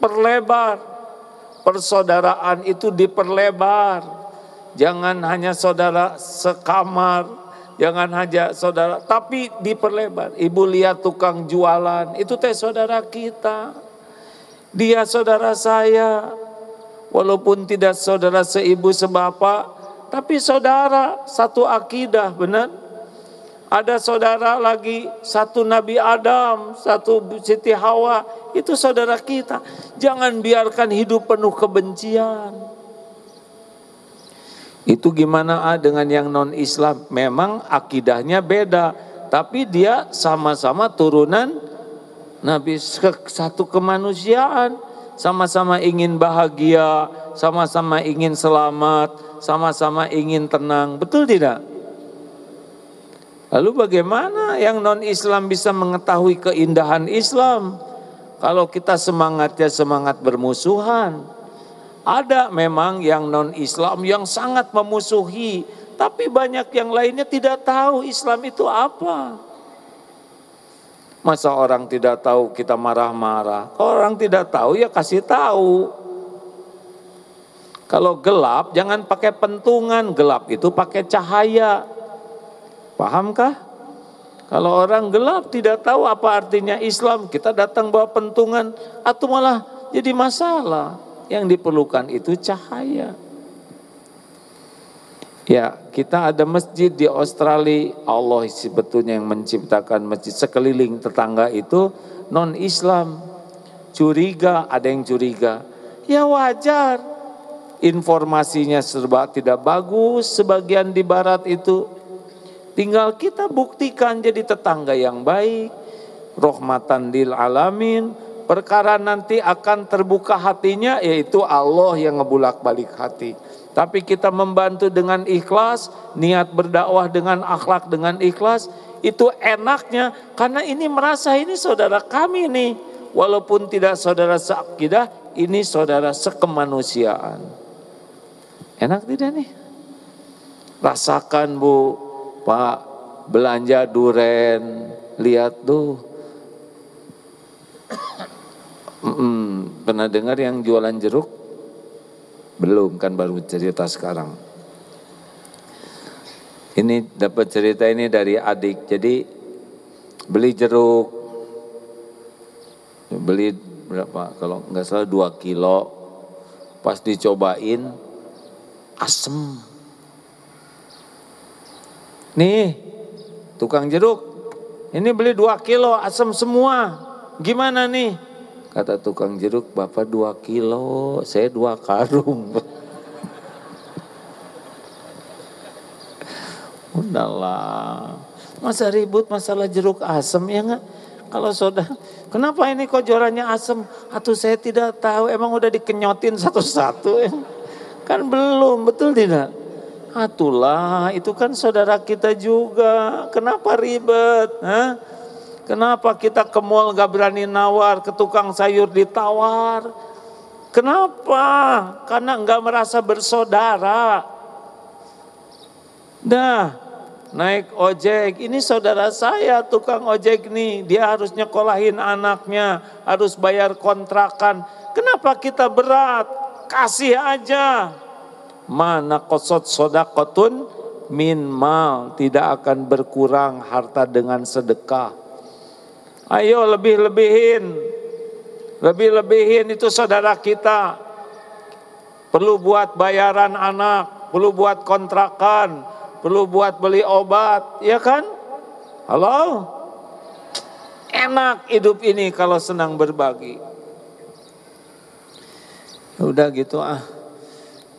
Perlebar. Persaudaraan itu diperlebar. Jangan hanya saudara sekamar. Jangan hanya saudara, tapi diperlebar. Ibu lihat tukang jualan, itu teh saudara kita. Dia saudara saya. Walaupun tidak saudara seibu sebapak, tapi saudara satu akidah, benar? Ada saudara lagi, satu Nabi Adam, satu Siti Hawa, itu saudara kita. Jangan biarkan hidup penuh kebencian. Itu gimana dengan yang non-Islam? Memang akidahnya beda, tapi dia sama-sama turunan Nabi, satu kemanusiaan. Sama-sama ingin bahagia, sama-sama ingin selamat, sama-sama ingin tenang. Betul tidak? Lalu bagaimana yang non-Islam bisa mengetahui keindahan Islam kalau kita semangatnya semangat bermusuhan? Ada memang yang non-Islam yang sangat memusuhi, tapi banyak yang lainnya tidak tahu Islam itu apa. Masa orang tidak tahu kita marah-marah? Kalau orang tidak tahu ya kasih tahu. Kalau gelap jangan pakai pentungan, gelap itu pakai cahaya. Pahamkah? Kalau orang gelap tidak tahu apa artinya Islam, kita datang bawa pentungan, atau malah jadi masalah. Yang diperlukan itu cahaya. Ya, kita ada masjid di Australia. Allah sebetulnya yang menciptakan masjid. Sekeliling tetangga itu non-Islam. Curiga, ada yang curiga. Ya wajar. Informasinya serba tidak bagus. Sebagian di barat itu. Tinggal kita buktikan jadi tetangga yang baik. Rahmatan lil alamin. Perkara nanti akan terbuka hatinya, yaitu Allah yang ngebulak-balik hati. Tapi kita membantu dengan ikhlas, niat berdakwah dengan akhlak dengan ikhlas, itu enaknya karena ini merasa ini saudara kami nih. Walaupun tidak saudara seakidah, ini saudara sekemanusiaan. Enak tidak nih? Rasakan Bu, Pak, belanja duren, lihat tuh. Pernah dengar yang jualan jeruk? Belum, kan baru cerita sekarang. Ini dapat cerita ini dari adik. Jadi beli jeruk, beli berapa? Kalau nggak salah 2 kilo. Pas dicobain, asem. Nih, tukang jeruk, ini beli 2 kilo, asem semua. Gimana nih? Kata tukang jeruk, Bapak 2 kilo, saya 2 karung. Udahlah, masa ribut masalah jeruk asem ya enggak? Kalau saudara, kenapa ini kok jorannya asem? Atuh saya tidak tahu, emang udah dikenyotin satu-satu ya? Kan belum, betul tidak? Atulah, itu kan saudara kita juga, kenapa ribet? Hah? Kenapa kita ke mall gak berani nawar, ke tukang sayur ditawar? Kenapa? Karena gak merasa bersaudara. Dah, naik ojek. Ini saudara saya tukang ojek nih, dia harus nyekolahin anaknya, harus bayar kontrakan. Kenapa kita berat? Kasih aja. Mana qasat shadaqatun min mal, tidak akan berkurang harta dengan sedekah. Ayo lebih-lebihin. Lebih-lebihin itu saudara kita. Perlu buat bayaran anak, perlu buat kontrakan, perlu buat beli obat, ya kan? Halo? Enak hidup ini kalau senang berbagi. Udah gitu ah.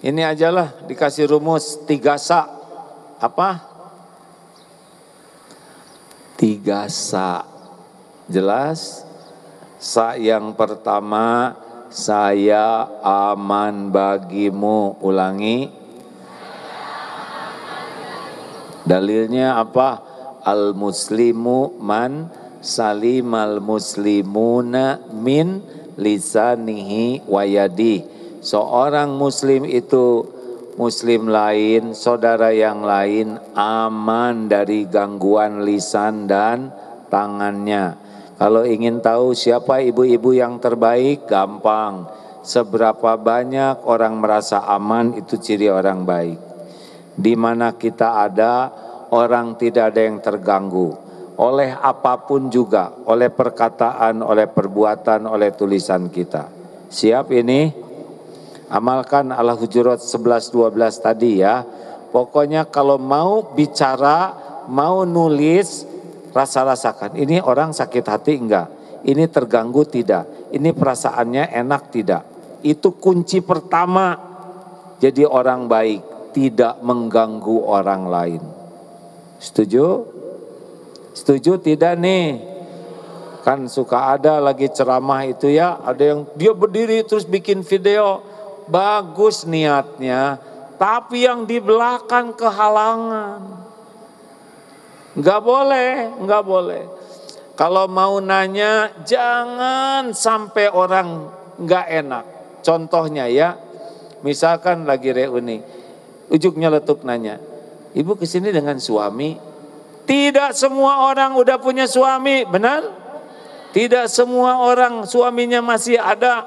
Ini ajalah dikasih rumus 3 sa. Apa? 3 sa. Jelas? Sa yang pertama, saya aman bagimu. Ulangi. Dalilnya apa? Al-muslimu man salimal muslimuna min lisanihi wa yadihi. Seorang muslim itu muslim lain, saudara yang lain aman dari gangguan lisan dan tangannya. Kalau ingin tahu siapa ibu-ibu yang terbaik, gampang. Seberapa banyak orang merasa aman, itu ciri orang baik. Di mana kita ada, orang tidak ada yang terganggu oleh apapun juga, oleh perkataan, oleh perbuatan, oleh tulisan kita. Siap ini? Amalkan Al-Hujurat 11-12 tadi ya. Pokoknya kalau mau bicara, mau nulis, rasa-rasakan. Ini orang sakit hati enggak? Ini terganggu tidak? Ini perasaannya enak tidak? Itu kunci pertama jadi orang baik, tidak mengganggu orang lain. Setuju? Setuju tidak nih? Kan suka ada lagi ceramah itu ya, ada yang dia berdiri terus bikin video, bagus niatnya, tapi yang di belakang kehalangan. Enggak boleh, enggak boleh. Kalau mau nanya, jangan sampai orang enggak enak. Contohnya ya, misalkan lagi reuni, ujuk nyeletuk nanya, ibu kesini dengan suami? Tidak semua orang udah punya suami, benar? Tidak semua orang suaminya masih ada.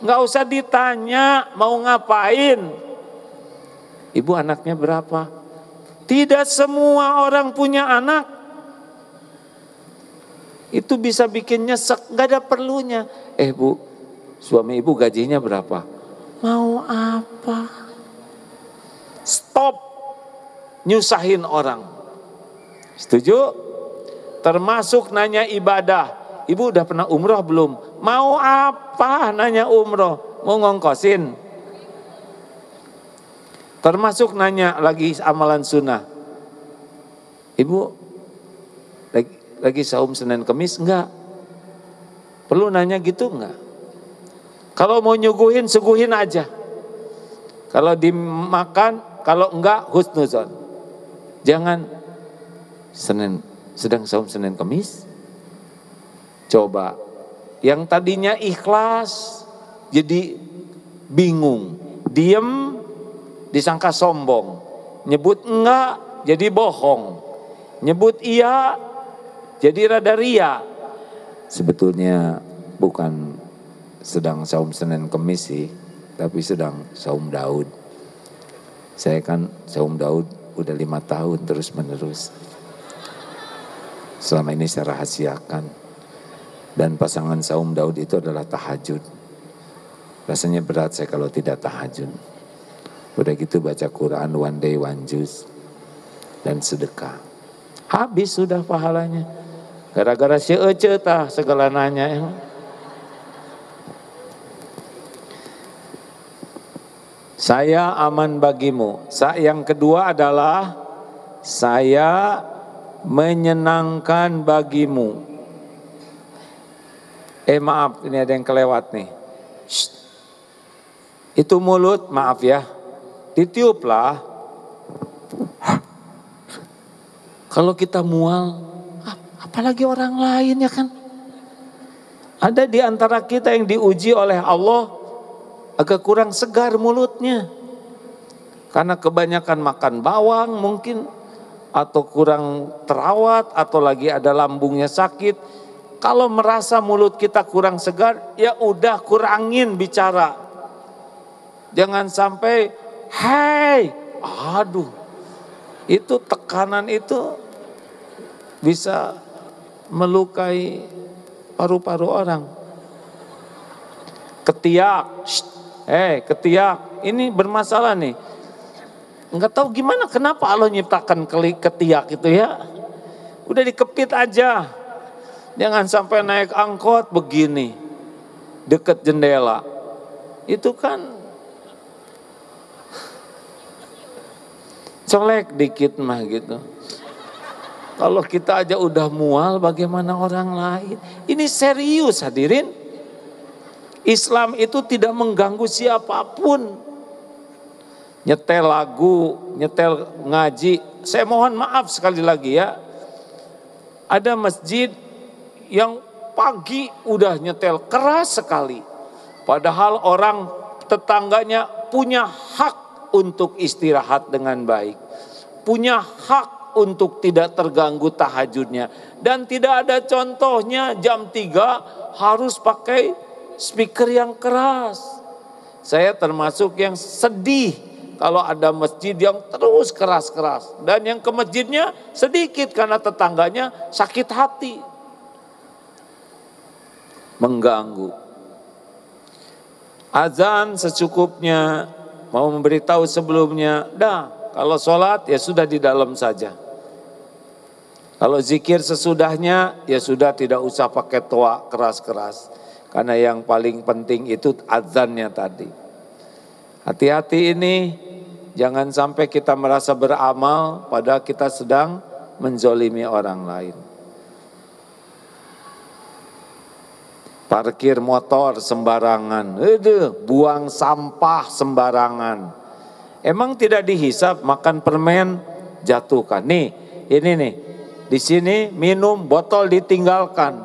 Enggak usah ditanya mau ngapain. Ibu anaknya berapa? Tidak semua orang punya anak. Itu bisa bikin nyesek, gak ada perlunya. Bu, suami ibu gajinya berapa? Mau apa? Stop nyusahin orang. Setuju? Termasuk nanya ibadah. Ibu udah pernah umroh belum? Mau apa nanya umroh? Mau ngongkosin? Termasuk nanya lagi amalan sunnah. Ibu lagi saum Senin Kemis enggak? Perlu nanya gitu enggak? Kalau mau nyuguhin, suguhin aja. Kalau dimakan, kalau enggak husnuzon. Jangan sedang saum Senin Kemis. Coba yang tadinya ikhlas jadi bingung, diem disangka sombong, nyebut enggak jadi bohong, nyebut iya jadi rada ria. Sebetulnya bukan sedang saum Senin Kemis sih, tapi sedang saum Daud. Saya kan saum Daud udah 5 tahun terus menerus. Selama ini saya rahasiakan. Dan pasangan saum Daud itu adalah tahajud. Rasanya berat saya kalau tidak tahajud. Udah gitu baca Quran one day one juz dan sedekah. Habis sudah pahalanya. Gara-gara si Ece tah segala nanya. Saya aman bagimu. Yang kedua adalah saya menyenangkan bagimu. Maaf, ini ada yang kelewat nih. Shh. Itu mulut, maaf ya. Ditiuplah. Kalau kita mual, apalagi orang lain ya kan. Ada di antara kita yang diuji oleh Allah agak kurang segar mulutnya. Karena kebanyakan makan bawang mungkin, atau kurang terawat, atau lagi ada lambungnya sakit. Kalau merasa mulut kita kurang segar, ya udah kurangin bicara. Jangan sampai, hei, aduh, itu tekanan itu bisa melukai paru-paru orang. Ketiak, ketiak, ini bermasalah nih. Enggak tahu gimana, kenapa Allah nyiptakan ketiak itu ya. Udah dikepit aja. Jangan sampai naik angkot begini, deket jendela. Itu kan colek dikit mah gitu. Kalau kita aja udah mual, bagaimana orang lain? Ini serius hadirin. Islam itu tidak mengganggu siapapun. Nyetel lagu, nyetel ngaji. Saya mohon maaf sekali lagi ya. Ada masjid yang pagi udah nyetel keras sekali. Padahal orang tetangganya punya hak untuk istirahat dengan baik. Punya hak untuk tidak terganggu tahajudnya. Dan tidak ada contohnya jam 3 harus pakai speaker yang keras. Saya termasuk yang sedih kalau ada masjid yang terus keras-keras. Dan yang ke masjidnya sedikit karena tetangganya sakit hati. Mengganggu. Azan secukupnya, mau memberitahu sebelumnya, kalau sholat ya sudah di dalam saja. Kalau zikir sesudahnya ya sudah, tidak usah pakai toa keras-keras. Karena yang paling penting itu azannya tadi. Hati-hati ini, jangan sampai kita merasa beramal padahal kita sedang menzolimi orang lain. Parkir motor sembarangan, buang sampah sembarangan. Emang tidak dihisap, makan permen jatuhkan. Nih, ini nih, di sini minum botol ditinggalkan.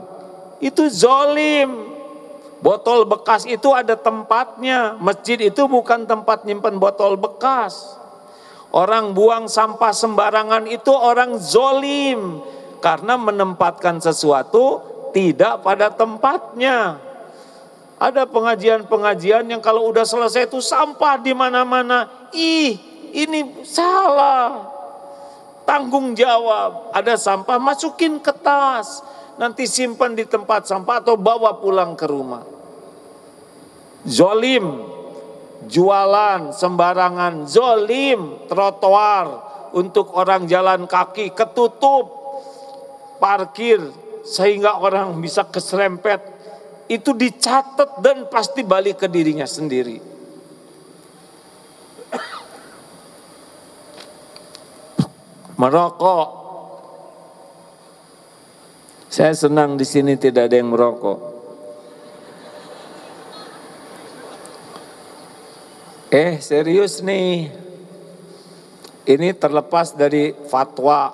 Itu zolim. Botol bekas itu ada tempatnya. Masjid itu bukan tempat nyimpan botol bekas. Orang buang sampah sembarangan itu orang zolim. Karena menempatkan sesuatu tidak pada tempatnya. Ada pengajian-pengajian yang kalau udah selesai itu sampah di mana-mana. Ini salah. Tanggung jawab. Ada sampah, masukin ke tas. Nanti simpan di tempat sampah atau bawa pulang ke rumah. Zolim, jualan sembarangan, zolim, trotoar untuk orang jalan kaki ketutup, parkir sehingga orang bisa keserempet, itu dicatat dan pasti balik ke dirinya sendiri. Merokok, saya senang di sini tidak ada yang merokok. Serius nih, ini terlepas dari fatwa,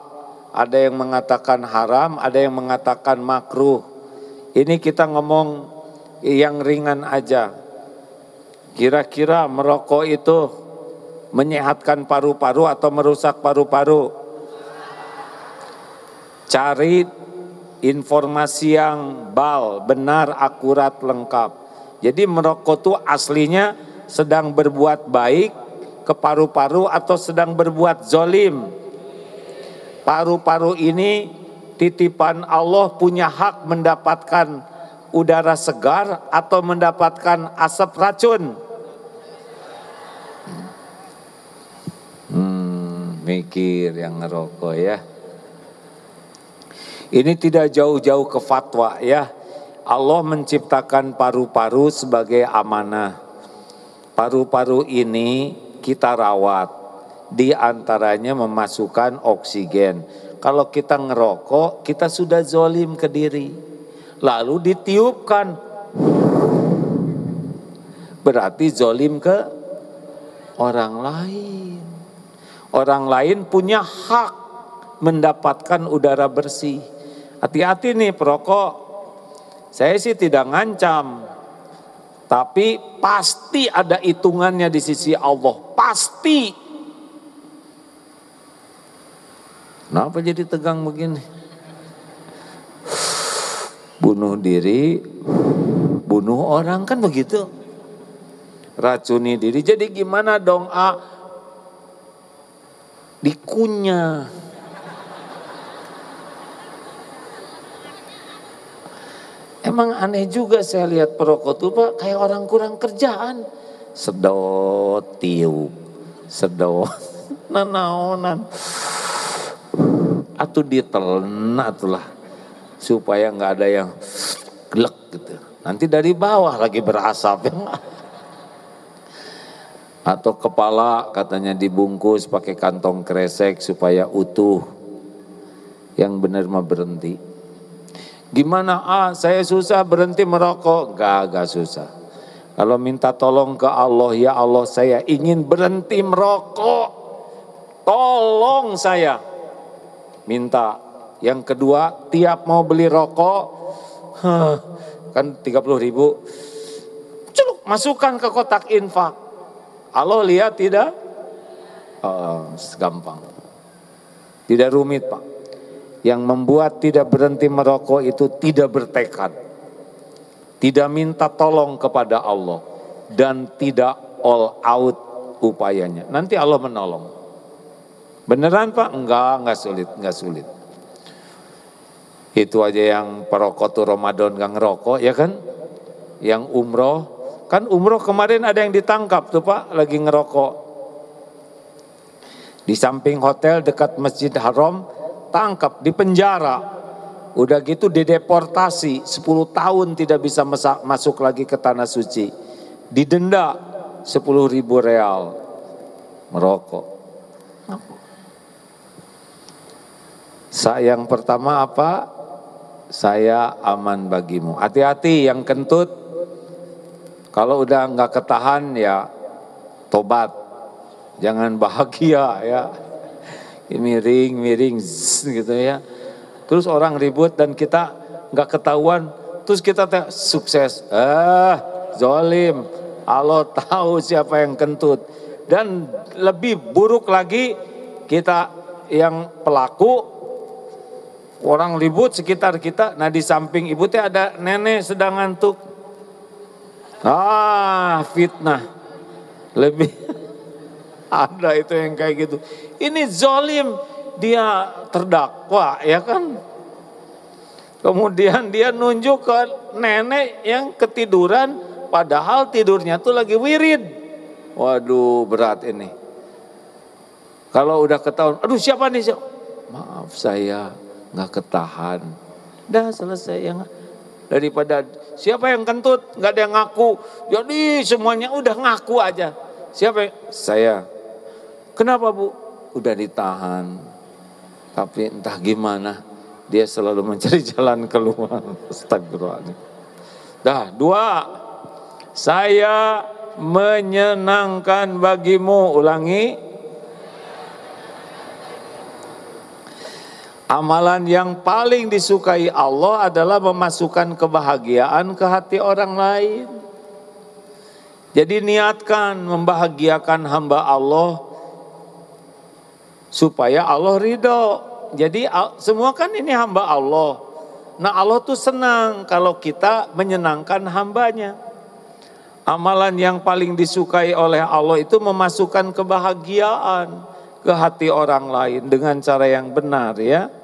ada yang mengatakan haram, ada yang mengatakan makruh. Ini kita ngomong yang ringan aja. Kira-kira merokok itu menyehatkan paru-paru atau merusak paru-paru? Cari informasi yang benar, akurat, lengkap. Jadi merokok itu aslinya sedang berbuat baik ke paru-paru atau sedang berbuat zolim. Paru-paru ini titipan Allah, punya hak mendapatkan udara segar atau mendapatkan asap racun. Mikir yang ngerokok ya. Ini tidak jauh-jauh ke fatwa ya. Allah menciptakan paru-paru sebagai amanah. Paru-paru ini kita rawat, di antaranya memasukkan oksigen. Kalau kita ngerokok, kita sudah zolim ke diri. Lalu ditiupkan, berarti zolim ke orang lain. Orang lain punya hak mendapatkan udara bersih. Hati-hati nih perokok. Saya sih tidak ngancam, tapi pasti ada hitungannya di sisi Allah. Pasti. Kenapa jadi tegang begini? Bunuh diri, bunuh orang kan begitu. Racuni diri, jadi gimana dong dikunyah. Emang aneh juga saya lihat perokok tuh Pak, kayak orang kurang kerjaan. Sedot tiup, sedot nanaonan. Atuh ditelan atulah supaya nggak ada yang glek gitu. Nanti dari bawah lagi berasap. Atau kepala katanya dibungkus pakai kantong kresek supaya utuh. Yang benar mah berhenti. Gimana? Saya susah berhenti merokok. Gak susah. Kalau minta tolong ke Allah, ya Allah saya ingin berhenti merokok. Tolong saya. Minta. Yang kedua, tiap mau beli rokok, kan 30.000, celuk, masukkan ke kotak infak. Allah lihat tidak? Gampang. Tidak rumit Pak. Yang membuat tidak berhenti merokok itu tidak bertekad. Tidak minta tolong kepada Allah. Dan tidak all out upayanya. Nanti Allah menolong. Beneran Pak? Enggak sulit. Itu aja yang perokok tuh Ramadan gak ngerokok ya kan? Yang umroh, kan umroh kemarin ada yang ditangkap tuh Pak lagi ngerokok. Di samping hotel dekat Masjid Haram, tangkap di penjara. Udah gitu dideportasi 10 tahun tidak bisa masuk lagi ke tanah suci. Didenda 10.000 real merokok. Yang pertama apa? Saya aman bagimu. Hati-hati yang kentut. Kalau udah nggak ketahan ya tobat. Jangan bahagia ya. Miring gitu ya. Terus orang ribut dan kita nggak ketahuan. Terus kita sukses. Zolim. Allah tahu siapa yang kentut. Dan lebih buruk lagi kita yang pelaku. Orang ribut sekitar kita, nah di samping ibu teh ada nenek sedang ngantuk. Fitnah. Lebih ada itu yang kayak gitu. Ini zolim, dia terdakwa ya kan. Kemudian dia nunjuk ke nenek yang ketiduran, padahal tidurnya tuh lagi wirid. Waduh berat ini. Kalau udah ketahuan, aduh siapa nih? Maaf saya nggak ketahan. Dah selesai ya. Daripada siapa yang kentut nggak ada yang ngaku. Jadi semuanya udah ngaku aja. Siapa? Saya. Kenapa Bu? Udah ditahan. Tapi entah gimana dia selalu mencari jalan keluar. Astagfirullahaladzim. Dah 2. Saya menyenangkan bagimu. Ulangi. Amalan yang paling disukai Allah adalah memasukkan kebahagiaan ke hati orang lain. Jadi niatkan membahagiakan hamba Allah supaya Allah ridho. Jadi semua kan ini hamba Allah. Nah Allah tuh senang kalau kita menyenangkan hambanya. Amalan yang paling disukai oleh Allah itu memasukkan kebahagiaan ke hati orang lain dengan cara yang benar ya.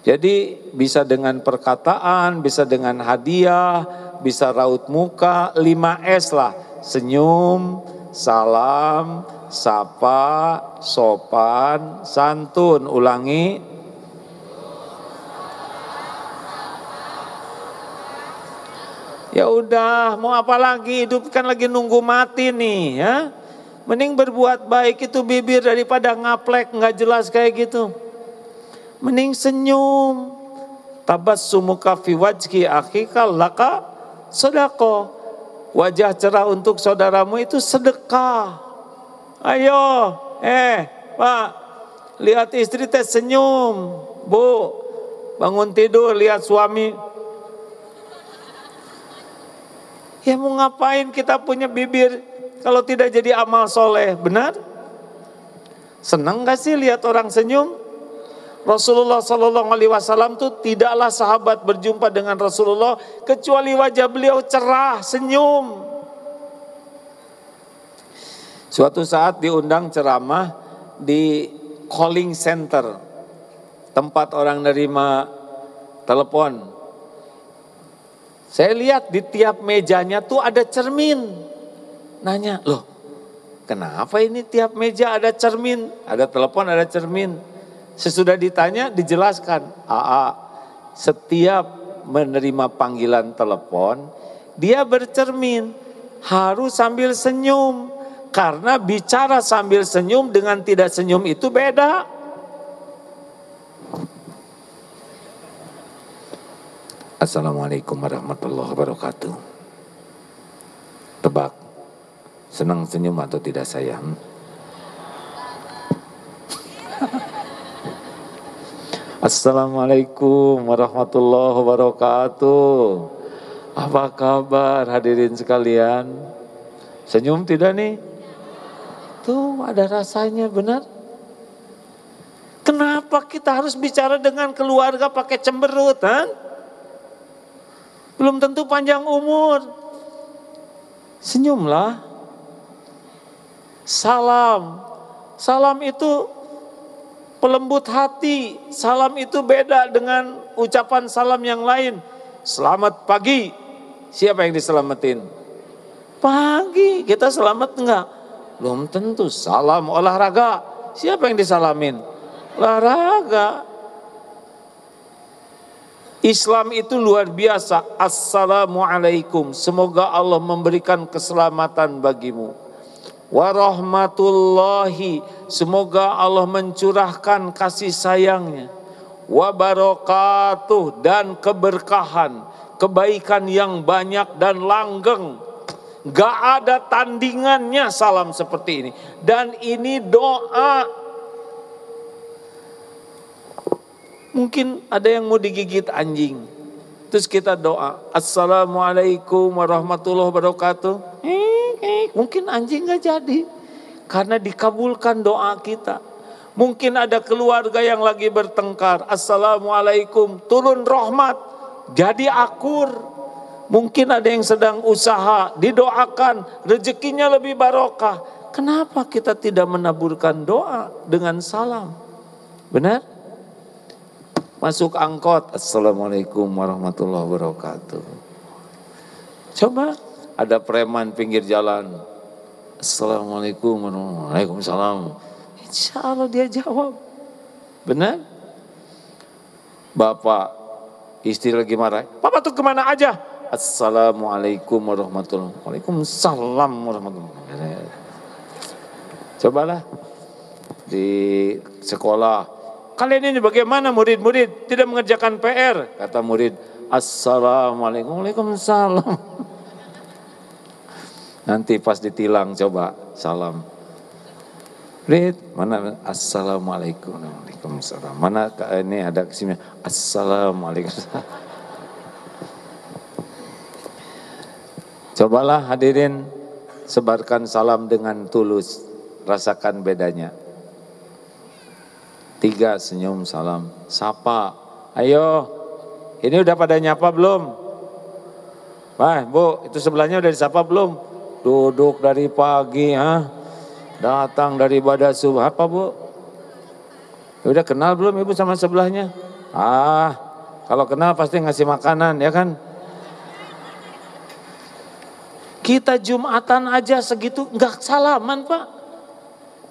Jadi bisa dengan perkataan, bisa dengan hadiah, bisa raut muka, 5S lah. Senyum, salam, sapa, sopan, santun. Ulangi. Ya udah, mau apa lagi? Hidup kan lagi nunggu mati nih ya. Mending berbuat baik itu bibir daripada ngaplek nggak jelas kayak gitu. Mending senyum. Tabassumuka fi wajhi akhika laka sedekah. Wajah cerah untuk saudaramu itu sedekah. Ayo, Pak, lihat istri teh senyum. Bu, bangun tidur lihat suami. Ya mau ngapain kita punya bibir kalau tidak jadi amal soleh, benar? Senang gak sih lihat orang senyum? Rasulullah Sallallahu Alaihi Wasallam tuh tidaklah sahabat berjumpa dengan Rasulullah kecuali wajah beliau cerah, senyum. Suatu saat diundang ceramah di calling center, tempat orang nerima telepon. Saya lihat di tiap mejanya tuh ada cermin. Nanya, loh kenapa ini tiap meja ada cermin? Ada telepon, ada cermin. Sesudah ditanya dijelaskan, setiap menerima panggilan telepon dia bercermin, harus sambil senyum. Karena bicara sambil senyum dengan tidak senyum itu beda. Assalamualaikum warahmatullahi wabarakatuh. Tebak, senang senyum atau tidak saya? Assalamualaikum warahmatullahi wabarakatuh. Apa kabar hadirin sekalian? Senyum tidak nih? Tuh ada rasanya, benar. Kenapa kita harus bicara dengan keluarga pakai cemberut? Belum tentu panjang umur. Senyumlah. Salam. Salam itu pelembut hati. Salam itu beda dengan ucapan salam yang lain. Selamat pagi. Siapa yang diselamatin? Pagi. Kita selamat enggak? Belum tentu. Salam olahraga. Siapa yang disalamin? Olahraga. Islam itu luar biasa. Assalamualaikum. Semoga Allah memberikan keselamatan bagimu. Warahmatullahi. Semoga Allah mencurahkan kasih sayangnya. Wabarakatuh. Dan keberkahan. Kebaikan yang banyak dan langgeng. Gak ada tandingannya salam seperti ini. Dan ini doa. Mungkin ada yang mau digigit anjing. Terus kita doa. Assalamualaikum warahmatullahi wabarakatuh. Mungkin anjing gak jadi. Karena dikabulkan doa kita. Mungkin ada keluarga yang lagi bertengkar. Assalamualaikum. Turun rahmat. Jadi akur. Mungkin ada yang sedang usaha, didoakan, rezekinya lebih barokah. Kenapa kita tidak menaburkan doa dengan salam? Benar? Masuk angkot, Assalamualaikum warahmatullahi wabarakatuh. Coba, ada preman pinggir jalan, Assalamualaikum warahmatullahi wabarakatuh. Insya Allah dia jawab. Benar? Bapak, istri lagi marah, Papa tuh kemana aja? Assalamualaikum warahmatullahi wabarakatuh. Waalaikumsalam warahmatullahi wabarakatuh. Cobalah di sekolah. Kalian ini bagaimana murid-murid? Tidak mengerjakan PR. Kata murid, Assalamualaikum. Waalaikumsalam. Nanti pas ditilang coba salam. Murid, mana Assalamualaikum. Waalaikumsalam. Mana ini ada kesini Assalamualaikum. Cobalah hadirin sebarkan salam dengan tulus, rasakan bedanya. 3 senyum salam, sapa, ayo, ini udah pada nyapa belum? Wah Bu, itu sebelahnya udah disapa belum? Duduk dari pagi, datang dari ibadah subuh, apa Bu? Udah kenal belum Ibu sama sebelahnya? Kalau kenal pasti ngasih makanan ya kan? Kita Jumatan aja segitu enggak salaman Pak.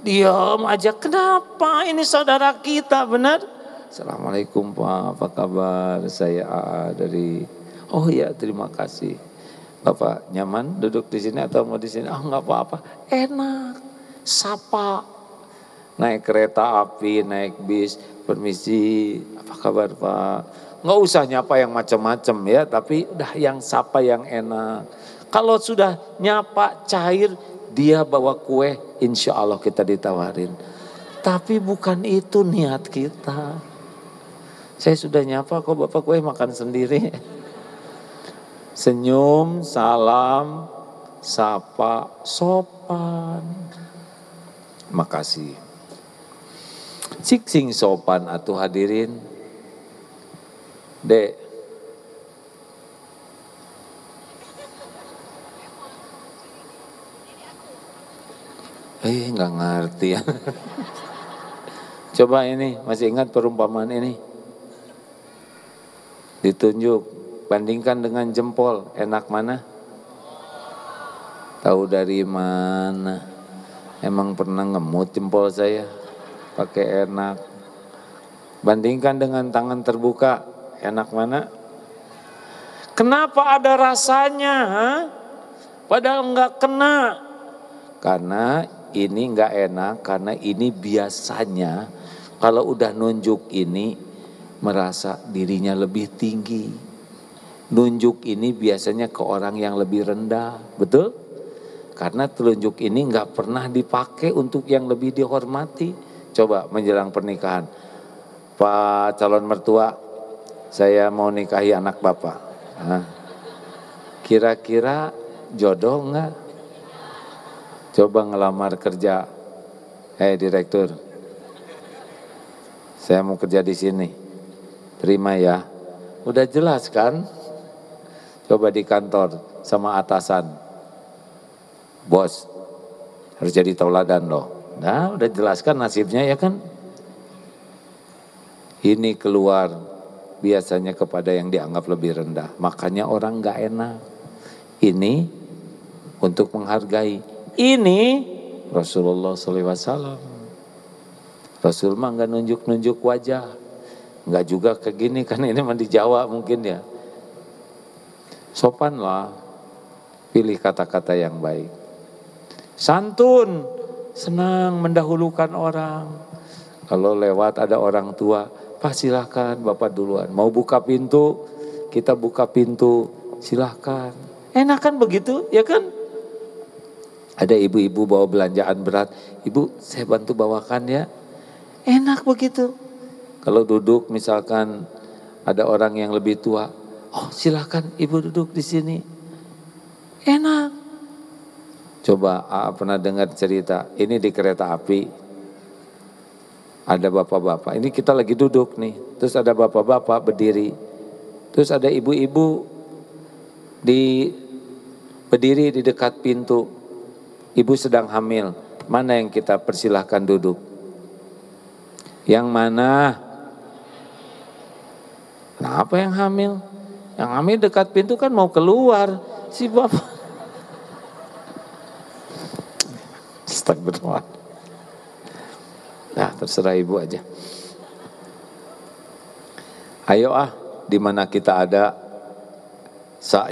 Diam aja. Kenapa? Ini saudara kita, benar? Assalamualaikum Pak, apa kabar? Saya dari. Oh ya, terima kasih. Bapak nyaman duduk di sini atau mau di sini? Enggak apa-apa. Enak. Sapa. Naik kereta api, naik bis, permisi. Apa kabar Pak? Enggak usah nyapa yang macam-macam ya, tapi udah yang sapa yang enak. Kalau sudah nyapa cair, dia bawa kue, insya Allah kita ditawarin. Tapi bukan itu niat kita. Saya sudah nyapa kok Bapak kue makan sendiri. Senyum, salam, sapa, sopan. Makasih. Cik sing sopan atuh hadirin. Dek. Nggak ngerti ya. Coba ini, masih ingat perumpamaan ini? Ditunjuk, bandingkan dengan jempol, enak mana? Tahu dari mana? Emang pernah ngemut jempol saya? Pakai enak. Bandingkan dengan tangan terbuka, enak mana? Kenapa ada rasanya? Padahal nggak kena. Karena ini nggak enak, karena ini biasanya kalau udah nunjuk ini merasa dirinya lebih tinggi. Nunjuk ini biasanya ke orang yang lebih rendah, betul? Karena telunjuk ini nggak pernah dipakai untuk yang lebih dihormati. Coba menjelang pernikahan, Pak calon mertua, saya mau nikahi anak Bapak. Nah, kira-kira jodoh nggak? Coba ngelamar kerja, direktur, saya mau kerja di sini, terima ya. Udah jelas kan? Coba di kantor sama atasan, bos harus jadi tauladan loh. Nah, udah jelaskan nasibnya ya kan? Ini keluar biasanya kepada yang dianggap lebih rendah. Makanya orang nggak enak. Ini untuk menghargai. Ini Rasulullah SAW. Rasul mah nggak nunjuk-nunjuk wajah, nggak juga kayak gini kan, ini mah di Jawa mungkin ya. Sopan lah, pilih kata-kata yang baik. Santun, senang mendahulukan orang. Kalau lewat ada orang tua, Pak silahkan Bapak duluan. Mau buka pintu, kita buka pintu, silahkan. Enak kan begitu, ya kan? Ada ibu-ibu bawa belanjaan berat, Ibu saya bantu bawakan ya. Enak begitu. Kalau duduk misalkan ada orang yang lebih tua, oh silahkan Ibu duduk di sini. Enak. Coba pernah dengar cerita, ini di kereta api, ada bapak-bapak, ini kita lagi duduk nih, terus ada bapak-bapak berdiri, terus ada ibu-ibu berdiri di dekat pintu. Ibu sedang hamil, mana yang kita persilahkan duduk? Yang mana? Kenapa yang hamil? Yang hamil dekat pintu kan mau keluar, si bapak. Astagfirullah. Nah, terserah ibu aja. Ayo di mana kita ada,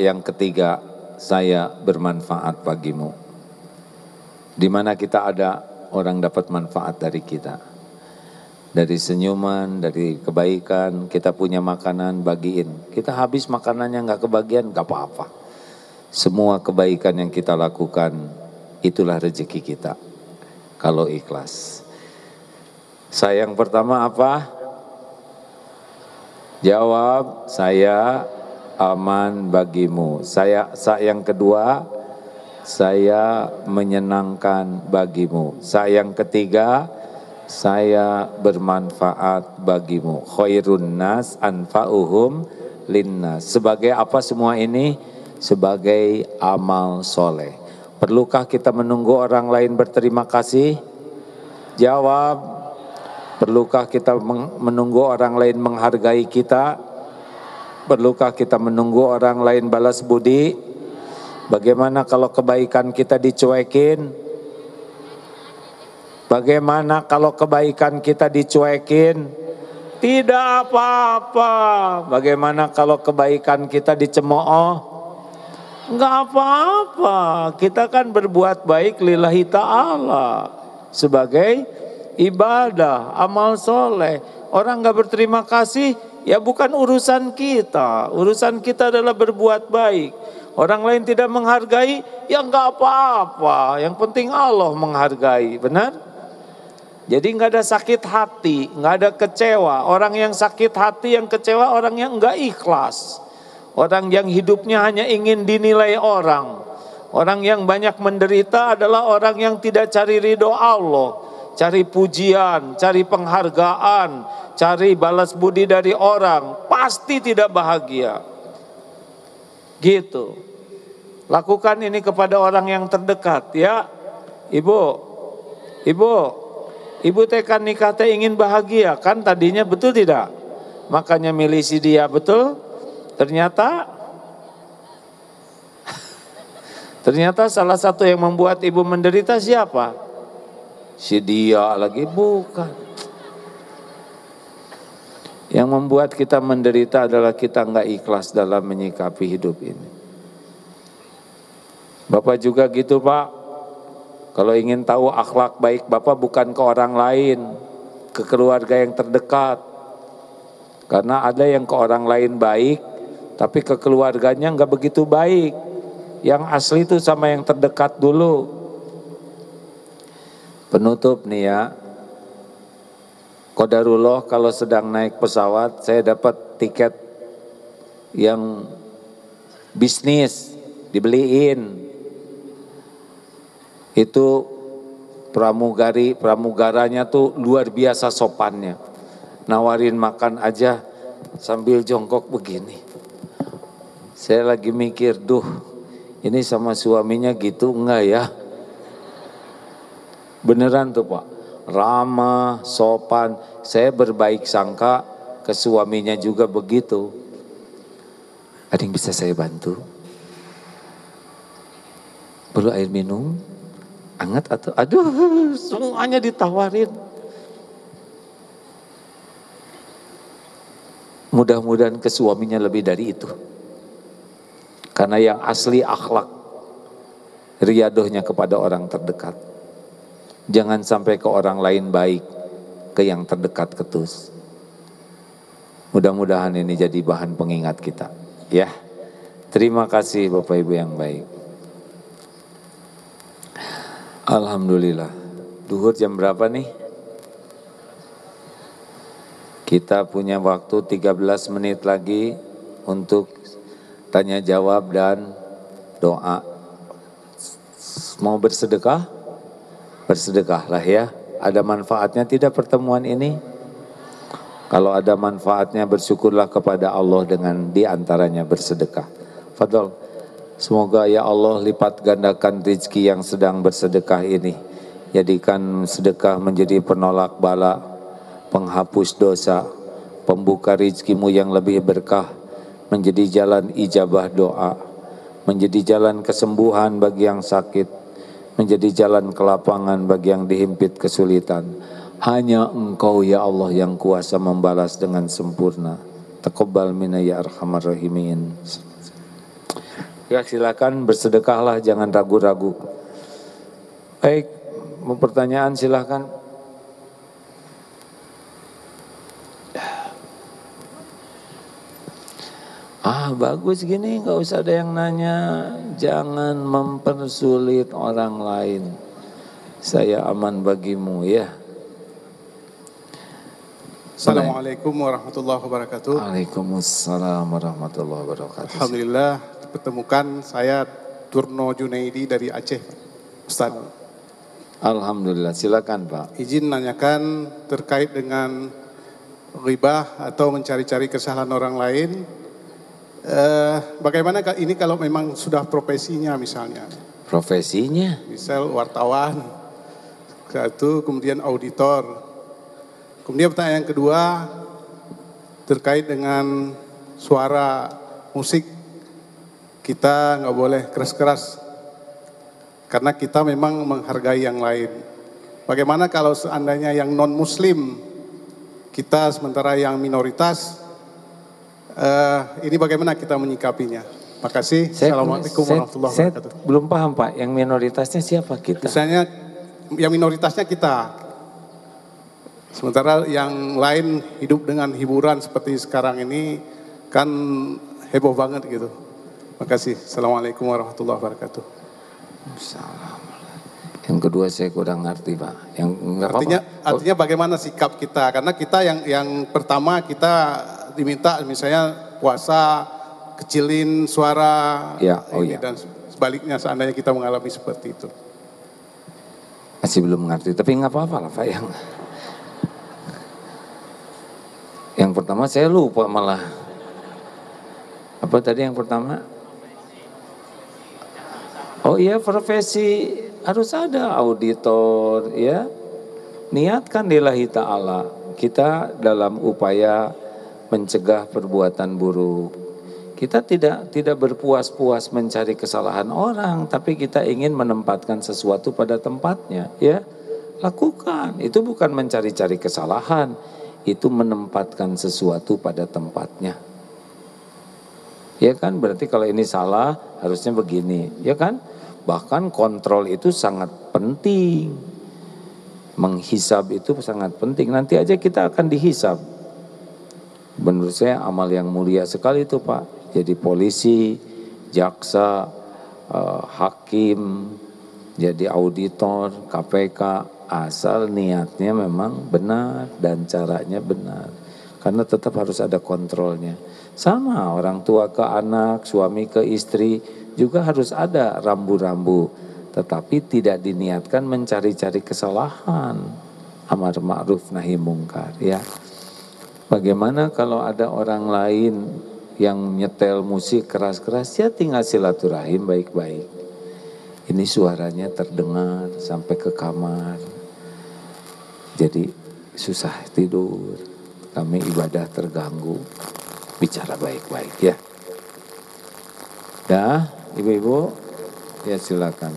yang ketiga, saya bermanfaat bagimu. Di mana kita ada, orang dapat manfaat dari kita. Dari senyuman, dari kebaikan, kita punya makanan, bagiin. Kita habis makanannya nggak kebagian, nggak apa-apa. Semua kebaikan yang kita lakukan, itulah rezeki kita. Kalau ikhlas. Sayang pertama apa? Jawab, saya aman bagimu. Sayang kedua, saya menyenangkan bagimu. Sayang ketiga, saya bermanfaat bagimu. Khairun nas anfa'uhum linnas. Sebagai apa semua ini? Sebagai amal soleh. Perlukah kita menunggu orang lain berterima kasih? Jawab. Perlukah kita menunggu orang lain menghargai kita? Perlukah kita menunggu orang lain balas budi? Bagaimana kalau kebaikan kita dicuekin? Bagaimana kalau kebaikan kita dicuekin? Tidak apa-apa. Bagaimana kalau kebaikan kita dicemooh? Enggak apa-apa. Kita kan berbuat baik lillahi ta'ala. Sebagai ibadah, amal soleh. Orang enggak berterima kasih, ya bukan urusan kita. Urusan kita adalah berbuat baik. Orang lain tidak menghargai, ya enggak apa-apa. Yang penting Allah menghargai, benar? Jadi enggak ada sakit hati, enggak ada kecewa. Orang yang sakit hati, yang kecewa, orang yang enggak ikhlas. Orang yang hidupnya hanya ingin dinilai orang. Orang yang banyak menderita adalah orang yang tidak cari ridho Allah. cari pujian, cari penghargaan, cari balas budi dari orang, pasti tidak bahagia. Gitu. Lakukan ini kepada orang yang terdekat ya. Ibu tekan nikah teh ingin bahagia kan tadinya, betul tidak? Makanya milih si dia, betul? Ternyata salah satu yang membuat ibu menderita siapa? Si dia lagi, bukan. Yang membuat kita menderita adalah kita nggak ikhlas dalam menyikapi hidup ini. Bapak juga gitu Pak. Kalau ingin tahu akhlak baik Bapak bukan ke orang lain, ke keluarga yang terdekat. Karena ada yang ke orang lain baik, tapi ke keluarganya nggak begitu baik. Yang asli itu sama yang terdekat dulu. Penutup nih ya. Qadarullah kalau sedang naik pesawat, saya dapat tiket yang bisnis, dibeliin. Itu pramugaranya tuh luar biasa sopannya. Nawarin makan aja sambil jongkok begini. Saya lagi mikir, ini sama suaminya gitu enggak ya? Beneran tuh Pak, ramah, sopan. Saya berbaik sangka ke suaminya juga begitu. Ada yang bisa saya bantu? Perlu air minum? Hangat atau semuanya ditawarin. Mudah-mudahan ke suaminya lebih dari itu. Karena yang asli akhlak riyadohnya kepada orang terdekat. Jangan sampai ke orang lain baik, ke yang terdekat ketus. Mudah-mudahan ini jadi bahan pengingat kita. Ya, terima kasih Bapak Ibu yang baik. Alhamdulillah. Duhur jam berapa nih? Kita punya waktu 13 menit lagi untuk tanya jawab dan doa. Mau bersedekah? Bersedekahlah ya. Ada manfaatnya tidak pertemuan ini? Kalau ada manfaatnya bersyukurlah kepada Allah dengan diantaranya bersedekah. Fadol. Semoga ya Allah lipat gandakan rezeki yang sedang bersedekah ini. Jadikan sedekah menjadi penolak bala, penghapus dosa, pembuka rezekimu yang lebih berkah, menjadi jalan ijabah doa, menjadi jalan kesembuhan bagi yang sakit, menjadi jalan kelapangan bagi yang dihimpit kesulitan. Hanya Engkau ya Allah yang kuasa membalas dengan sempurna. Taqabbal minna ya arhamar rahimin. Ya silakan bersedekahlah, jangan ragu-ragu. Baik, mau pertanyaan silakan. Bagus gini, nggak usah ada yang nanya. Jangan mempersulit orang lain. Saya aman bagimu ya. Assalamualaikum warahmatullahi wabarakatuh. Waalaikumsalam warahmatullahi wabarakatuh. Alhamdulillah dipertemukan, saya Turno Junaidi dari Aceh, Ustaz. Alhamdulillah, silakan Pak. Izin nanyakan terkait dengan ghibah atau mencari-cari kesalahan orang lain. Bagaimana ini kalau memang sudah profesinya misalnya? Profesinya? Misal wartawan, satu, kemudian auditor. Kemudian pertanyaan yang kedua terkait dengan suara musik. Kita nggak boleh keras-keras karena kita memang menghargai yang lain. Bagaimana kalau seandainya yang non muslim kita sementara yang minoritas, ini bagaimana kita menyikapinya? Makasih. Assalamualaikum warahmatullahi wabarakatuh. Saya belum paham Pak, yang minoritasnya siapa kita? Misalnya yang minoritasnya kita. Sementara yang lain hidup dengan hiburan seperti sekarang ini kan heboh banget gitu. Makasih. Assalamualaikum warahmatullahi wabarakatuh. Yang kedua saya kurang ngerti Pak. Artinya bagaimana sikap kita? Karena kita yang pertama kita diminta misalnya puasa kecilin suara ya, dan sebaliknya seandainya kita mengalami seperti itu. Masih belum ngerti, tapi nggak apa-apa lah Pak. Yang pertama saya lupa malah. Apa tadi yang pertama? Oh iya, profesi harus ada auditor ya. Niatkan lillahi ta'ala. Kita dalam upaya mencegah perbuatan buruk. Kita tidak berpuas-puas mencari kesalahan orang, tapi kita ingin menempatkan sesuatu pada tempatnya, ya. Lakukan. Itu bukan mencari-cari kesalahan, itu menempatkan sesuatu pada tempatnya. Ya kan? Berarti kalau ini salah, harusnya begini, ya kan? Bahkan kontrol itu sangat penting. Menghisab itu sangat penting. Nanti aja kita akan dihisab. Menurut saya amal yang mulia sekali itu Pak. Jadi polisi, jaksa, hakim, jadi auditor, KPK, asal niatnya memang benar dan caranya benar. Karena tetap harus ada kontrolnya. Sama orang tua ke anak, suami ke istri juga harus ada rambu-rambu. Tetapi tidak diniatkan mencari-cari kesalahan. Amar ma'ruf nahi mungkar ya. Bagaimana kalau ada orang lain yang nyetel musik keras-keras, ya tinggal silaturahim baik-baik. Ini suaranya terdengar sampai ke kamar. Jadi susah tidur. Kami ibadah terganggu. Bicara baik-baik ya. Dah, ibu-ibu, ya silakan.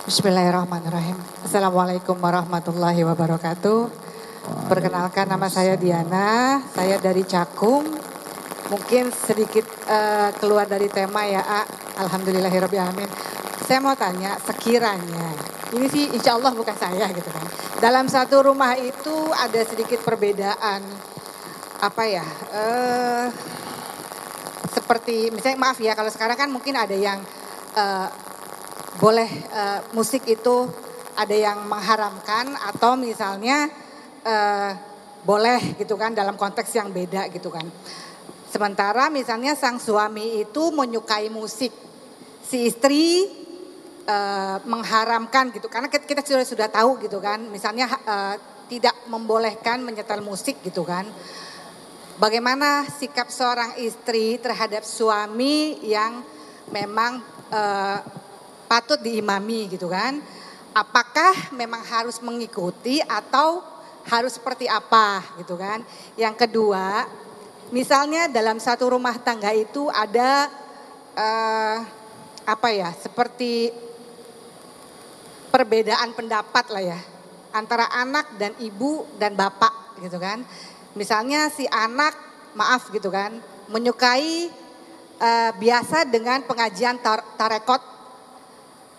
Bismillahirrahmanirrahim. Assalamualaikum warahmatullahi wabarakatuh. Perkenalkan, nama saya Diana, saya dari Cakung. Mungkin sedikit keluar dari tema ya, alhamdulillahirrahmanirrahim. Saya mau tanya, sekiranya, ini sih insya Allah bukan saya gitu kan. Dalam satu rumah itu ada sedikit perbedaan, apa ya, seperti misalnya maaf ya, kalau sekarang kan mungkin ada yang boleh musik itu ada yang mengharamkan atau misalnya boleh gitu kan dalam konteks yang beda gitu kan. Sementara misalnya sang suami itu menyukai musik, si istri mengharamkan gitu karena kita sudah tahu gitu kan. Misalnya tidak membolehkan menyetel musik gitu kan. Bagaimana sikap seorang istri terhadap suami yang memang patut diimami gitu kan. Apakah memang harus mengikuti atau harus seperti apa gitu kan. Yang kedua, misalnya dalam satu rumah tangga itu ada apa ya, seperti perbedaan pendapat lah ya. Antara anak dan ibu dan bapak gitu kan. Misalnya si anak, maaf gitu kan, menyukai biasa dengan pengajian tarekot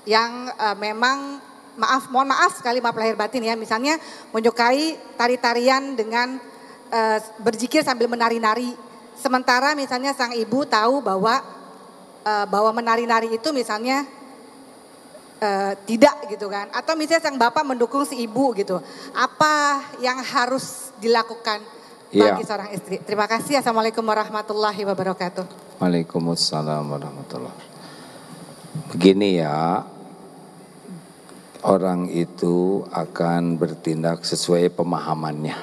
yang memang mohon maaf sekali, maaf lahir batin ya, misalnya menyukai tari-tarian dengan berzikir sambil menari-nari. Sementara misalnya sang ibu tahu bahwa menari-nari itu misalnya tidak gitu kan. Atau misalnya sang bapak mendukung si ibu gitu. Apa yang harus dilakukan bagi seorang istri? Terima kasih. Assalamualaikum warahmatullahi wabarakatuh. Waalaikumsalam warahmatullahi wabarakatuh. Begini ya. Orang itu akan bertindak sesuai pemahamannya.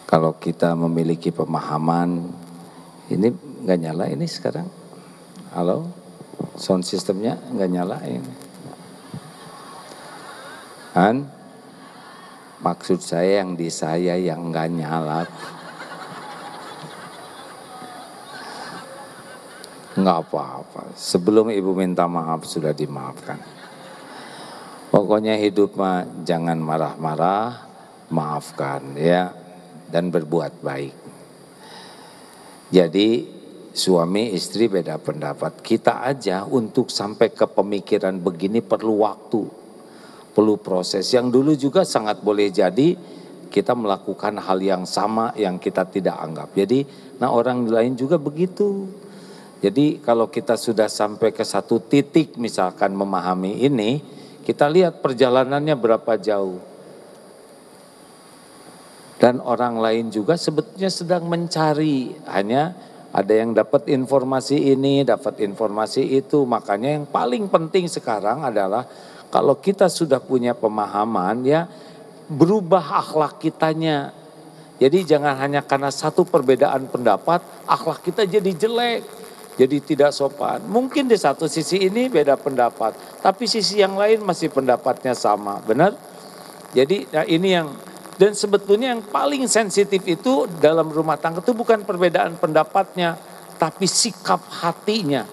Kalau kita memiliki pemahaman, ini nggak nyala ini sekarang. Halo, sound systemnya nggak nyala ini. Kan? Maksud saya yang di saya yang nggak nyala. Enggak apa-apa, sebelum ibu minta maaf sudah dimaafkan. Pokoknya hidup mah jangan marah-marah, maafkan ya, dan berbuat baik. Jadi suami istri beda pendapat. Kita aja untuk sampai ke pemikiran begini perlu waktu, perlu proses. Yang dulu juga sangat boleh jadi kita melakukan hal yang sama yang kita tidak anggap. Jadi orang lain juga begitu. Jadi kalau kita sudah sampai ke satu titik misalkan memahami ini, kita lihat perjalanannya berapa jauh. Dan orang lain juga sebetulnya sedang mencari, hanya Ada yang dapat informasi ini, dapat informasi itu. Makanya yang paling penting sekarang adalah kalau kita sudah punya pemahaman ya, berubah akhlak kitanya. Jadi jangan hanya karena satu perbedaan pendapat, akhlak kita jadi jelek, jadi tidak sopan. Mungkin di satu sisi ini beda pendapat, tapi sisi yang lain masih pendapatnya sama, benar? Jadi nah ini yang, dan sebetulnya yang paling sensitif itu dalam rumah tangga itu bukan perbedaan pendapatnya, tapi sikap hatinya.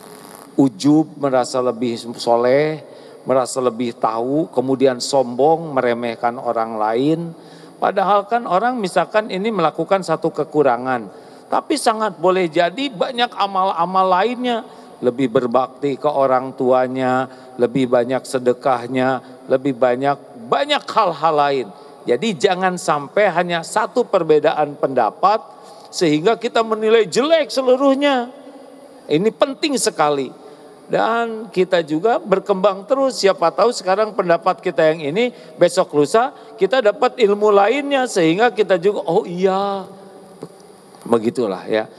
Ujub, merasa lebih soleh, merasa lebih tahu, kemudian sombong, meremehkan orang lain. Padahal kan orang misalkan ini melakukan satu kekurangan, tapi sangat boleh jadi banyak amal-amal lainnya. Lebih berbakti ke orang tuanya, lebih banyak sedekahnya, lebih banyak hal-hal lain. Jadi jangan sampai hanya satu perbedaan pendapat sehingga kita menilai jelek seluruhnya. Ini penting sekali. Dan kita juga berkembang terus, siapa tahu sekarang pendapat kita yang ini, besok lusa kita dapat ilmu lainnya sehingga kita juga oh iya, begitulah ya.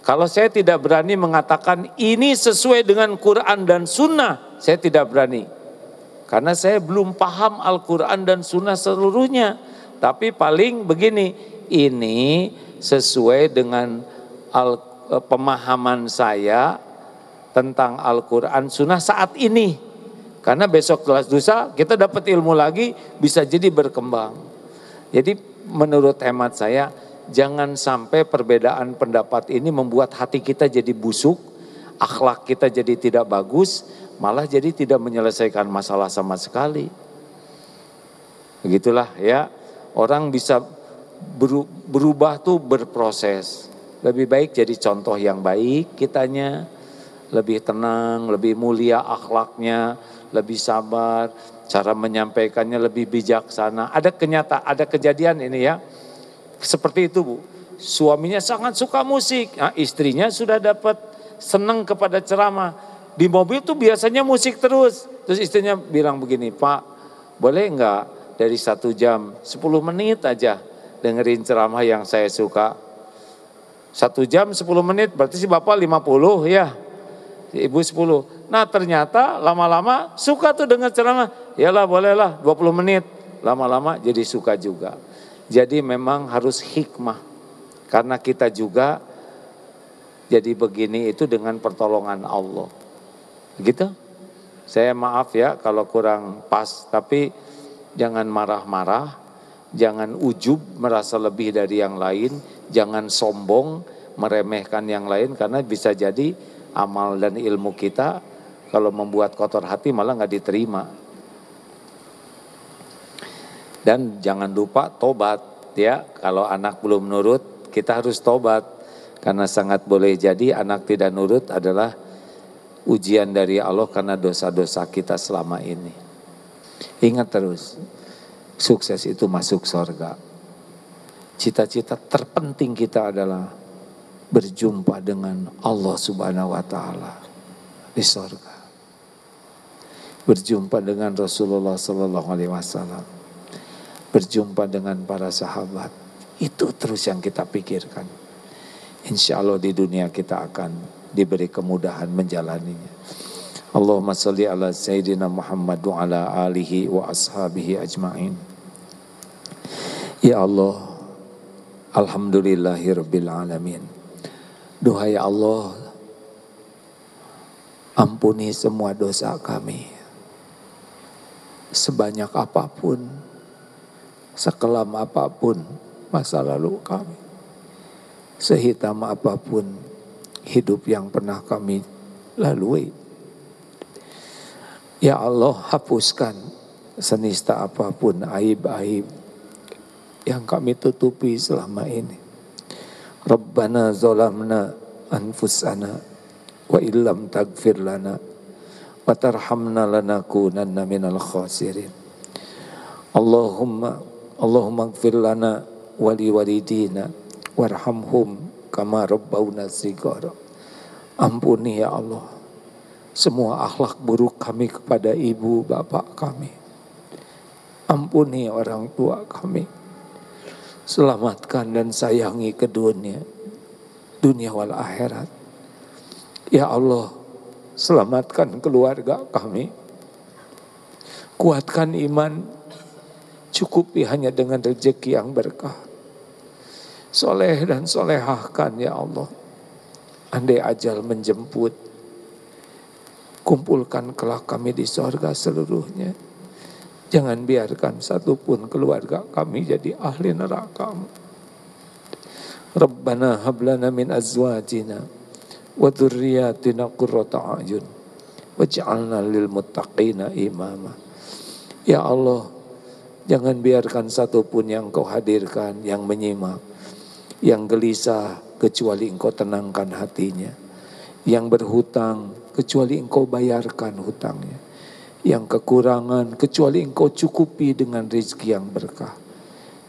Kalau saya tidak berani mengatakan ini sesuai dengan Quran dan Sunnah, saya tidak berani. Karena saya belum paham Al-Quran dan Sunnah seluruhnya. Tapi paling begini, ini sesuai dengan pemahaman saya tentang Al-Quran Sunnah saat ini. Karena besok kelas lusa kita dapat ilmu lagi, bisa jadi berkembang. Jadi menurut hemat saya, jangan sampai perbedaan pendapat ini membuat hati kita jadi busuk, akhlak kita jadi tidak bagus, malah jadi tidak menyelesaikan masalah sama sekali. Begitulah ya, orang bisa berubah tuh berproses. Lebih baik jadi contoh yang baik kitanya, lebih tenang, lebih mulia akhlaknya, lebih sabar, cara menyampaikannya lebih bijaksana. Ada kejadian ini ya, seperti itu Bu. Suaminya sangat suka musik, nah, istrinya sudah dapat senang kepada ceramah. Di mobil tuh biasanya musik terus. Terus istrinya bilang begini, Pak boleh enggak dari 1 jam 10 menit aja dengerin ceramah yang saya suka. 1 jam 10 menit berarti si Bapak 50 ya. Ibu 10. Nah ternyata lama-lama suka tuh dengar ceramah. Yalah bolehlah 20 menit. Lama-lama jadi suka juga. Jadi memang harus hikmah. Karena kita juga jadi begini itu dengan pertolongan Allah. Gitu. Saya maaf ya kalau kurang pas. Tapi jangan marah-marah. Jangan ujub merasa lebih dari yang lain. Jangan sombong meremehkan yang lain. Karena bisa jadi amal dan ilmu kita kalau membuat kotor hati malah nggak diterima. Dan jangan lupa tobat ya. Kalau anak belum nurut kita harus tobat. Karena sangat boleh jadi anak tidak nurut adalah ujian dari Allah karena dosa-dosa kita selama ini. Ingat terus, sukses itu masuk surga. Cita-cita terpenting kita adalah berjumpa dengan Allah Subhanahu wa taala di surga. Berjumpa dengan Rasulullah sallallahu alaihi wasallam. Berjumpa dengan para sahabat. Itu terus yang kita pikirkan. Insya Allah di dunia kita akan diberi kemudahan menjalaninya. Allahumma salli ala Sayyidina Muhammad wa ala alihi wa ashabihi ajma'in. Ya Allah, alhamdulillahirabbil alamin. Duhai Allah, ampuni semua dosa kami. Sebanyak apapun, sekelam apapun masa lalu kami. Sehitam apapun hidup yang pernah kami lalui. Ya Allah, hapuskan senista apapun aib-aib yang kami tutupi selama ini. Rabbana zalamna anfusana wa illam taghfir lana wa tarhamna lanakunanna minal khasirin. Allahumma ighfir lana wa liwalidina warhamhum kama rabbawna shighara. Ampuni ya Allah semua akhlak buruk kami kepada ibu bapak kami. Ampuni orang tua kami. Selamatkan dan sayangi keduanya dunia wal akhirat. Ya Allah, selamatkan keluarga kami, kuatkan iman, cukupi hanya dengan rezeki yang berkah. Soleh dan solehahkan ya Allah. Andai ajal menjemput, kumpulkan kelak kami di sorga seluruhnya. Jangan biarkan satupun keluarga kami jadi ahli neraka. Rabbana hablana min azwajina wa dzurriyyatina qurrata a'yun waj'alna lil muttaqina imama. Ya Allah, jangan biarkan satupun yang Engkau hadirkan yang menyimak, yang gelisah kecuali Engkau tenangkan hatinya, yang berhutang kecuali Engkau bayarkan hutangnya, yang kekurangan kecuali Engkau cukupi dengan rezeki yang berkah.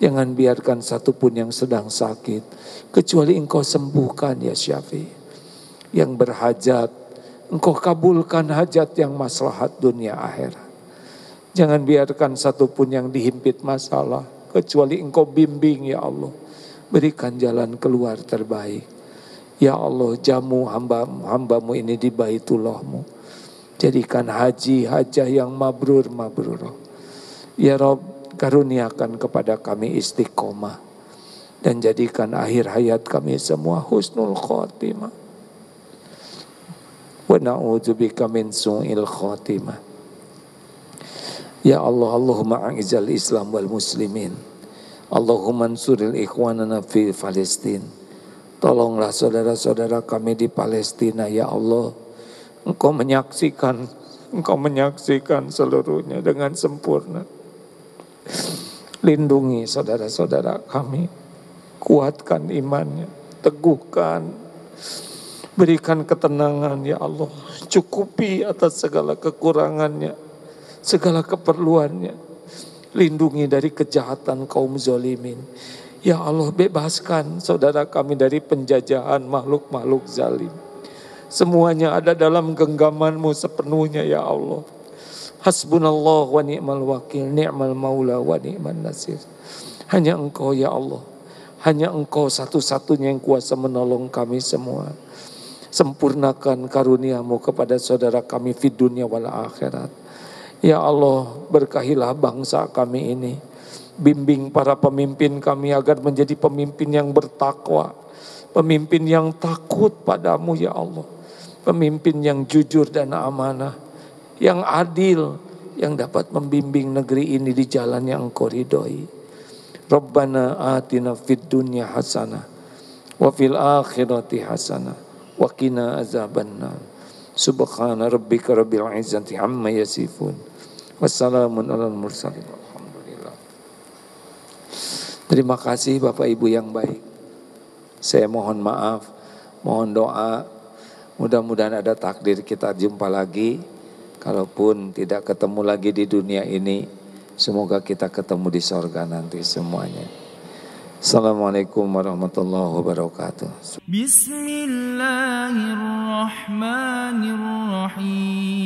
Jangan biarkan satupun yang sedang sakit kecuali Engkau sembuhkan ya Syafi. Yang berhajat Engkau kabulkan hajat yang maslahat dunia akhirat. Jangan biarkan satupun yang dihimpit masalah kecuali Engkau bimbing ya Allah. Berikan jalan keluar terbaik. Ya Allah, jamu hambamu ini di Baitullahmu. Jadikan haji hajah yang mabrur. Ya Rabb, karuniakan kepada kami istiqomah. Dan jadikan akhir hayat kami semua husnul khotimah. Wa na'udzubika min su'il khotimah. Ya Allah, Allahumma a'izal Islam wal muslimin. Allahumma ansuril ikhwanana fi Palestin. Tolonglah saudara-saudara kami di Palestina ya Allah. Engkau menyaksikan seluruhnya dengan sempurna. Lindungi saudara-saudara kami, kuatkan imannya, teguhkan, berikan ketenangan ya Allah, cukupi atas segala kekurangannya, segala keperluannya, lindungi dari kejahatan kaum zalimin. Ya Allah, bebaskan saudara kami dari penjajahan makhluk-makhluk zalim. Semuanya ada dalam genggaman-Mu sepenuhnya ya Allah. Hasbunallah wa ni'mal wakil, ni'mal maula wa ni'man nasir. Hanya Engkau ya Allah, hanya Engkau satu-satunya yang kuasa menolong kami semua. Sempurnakan karunia-Mu kepada saudara kami di dunia wal akhirat. Ya Allah, berkahilah bangsa kami ini. Bimbing para pemimpin kami agar menjadi pemimpin yang bertakwa, pemimpin yang takut padamu ya Allah, pemimpin yang jujur dan amanah, yang adil, yang dapat membimbing negeri ini di jalan yang Engkau ridhoi. Rabbana atina fid dunya hasanah wa fil akhirati hasanah wa qina azabannar. Subhana rabbika rabbil izzati amma yasifun. Wassalamun alal mursalin. Alhamdulillah. Terima kasih Bapak Ibu yang baik. Saya mohon maaf, mohon doa. Mudah-mudahan ada takdir kita jumpa lagi. Kalaupun tidak ketemu lagi di dunia ini, semoga kita ketemu di sorga nanti semuanya. Assalamualaikum warahmatullahi wabarakatuh. Bismillahirrahmanirrahim.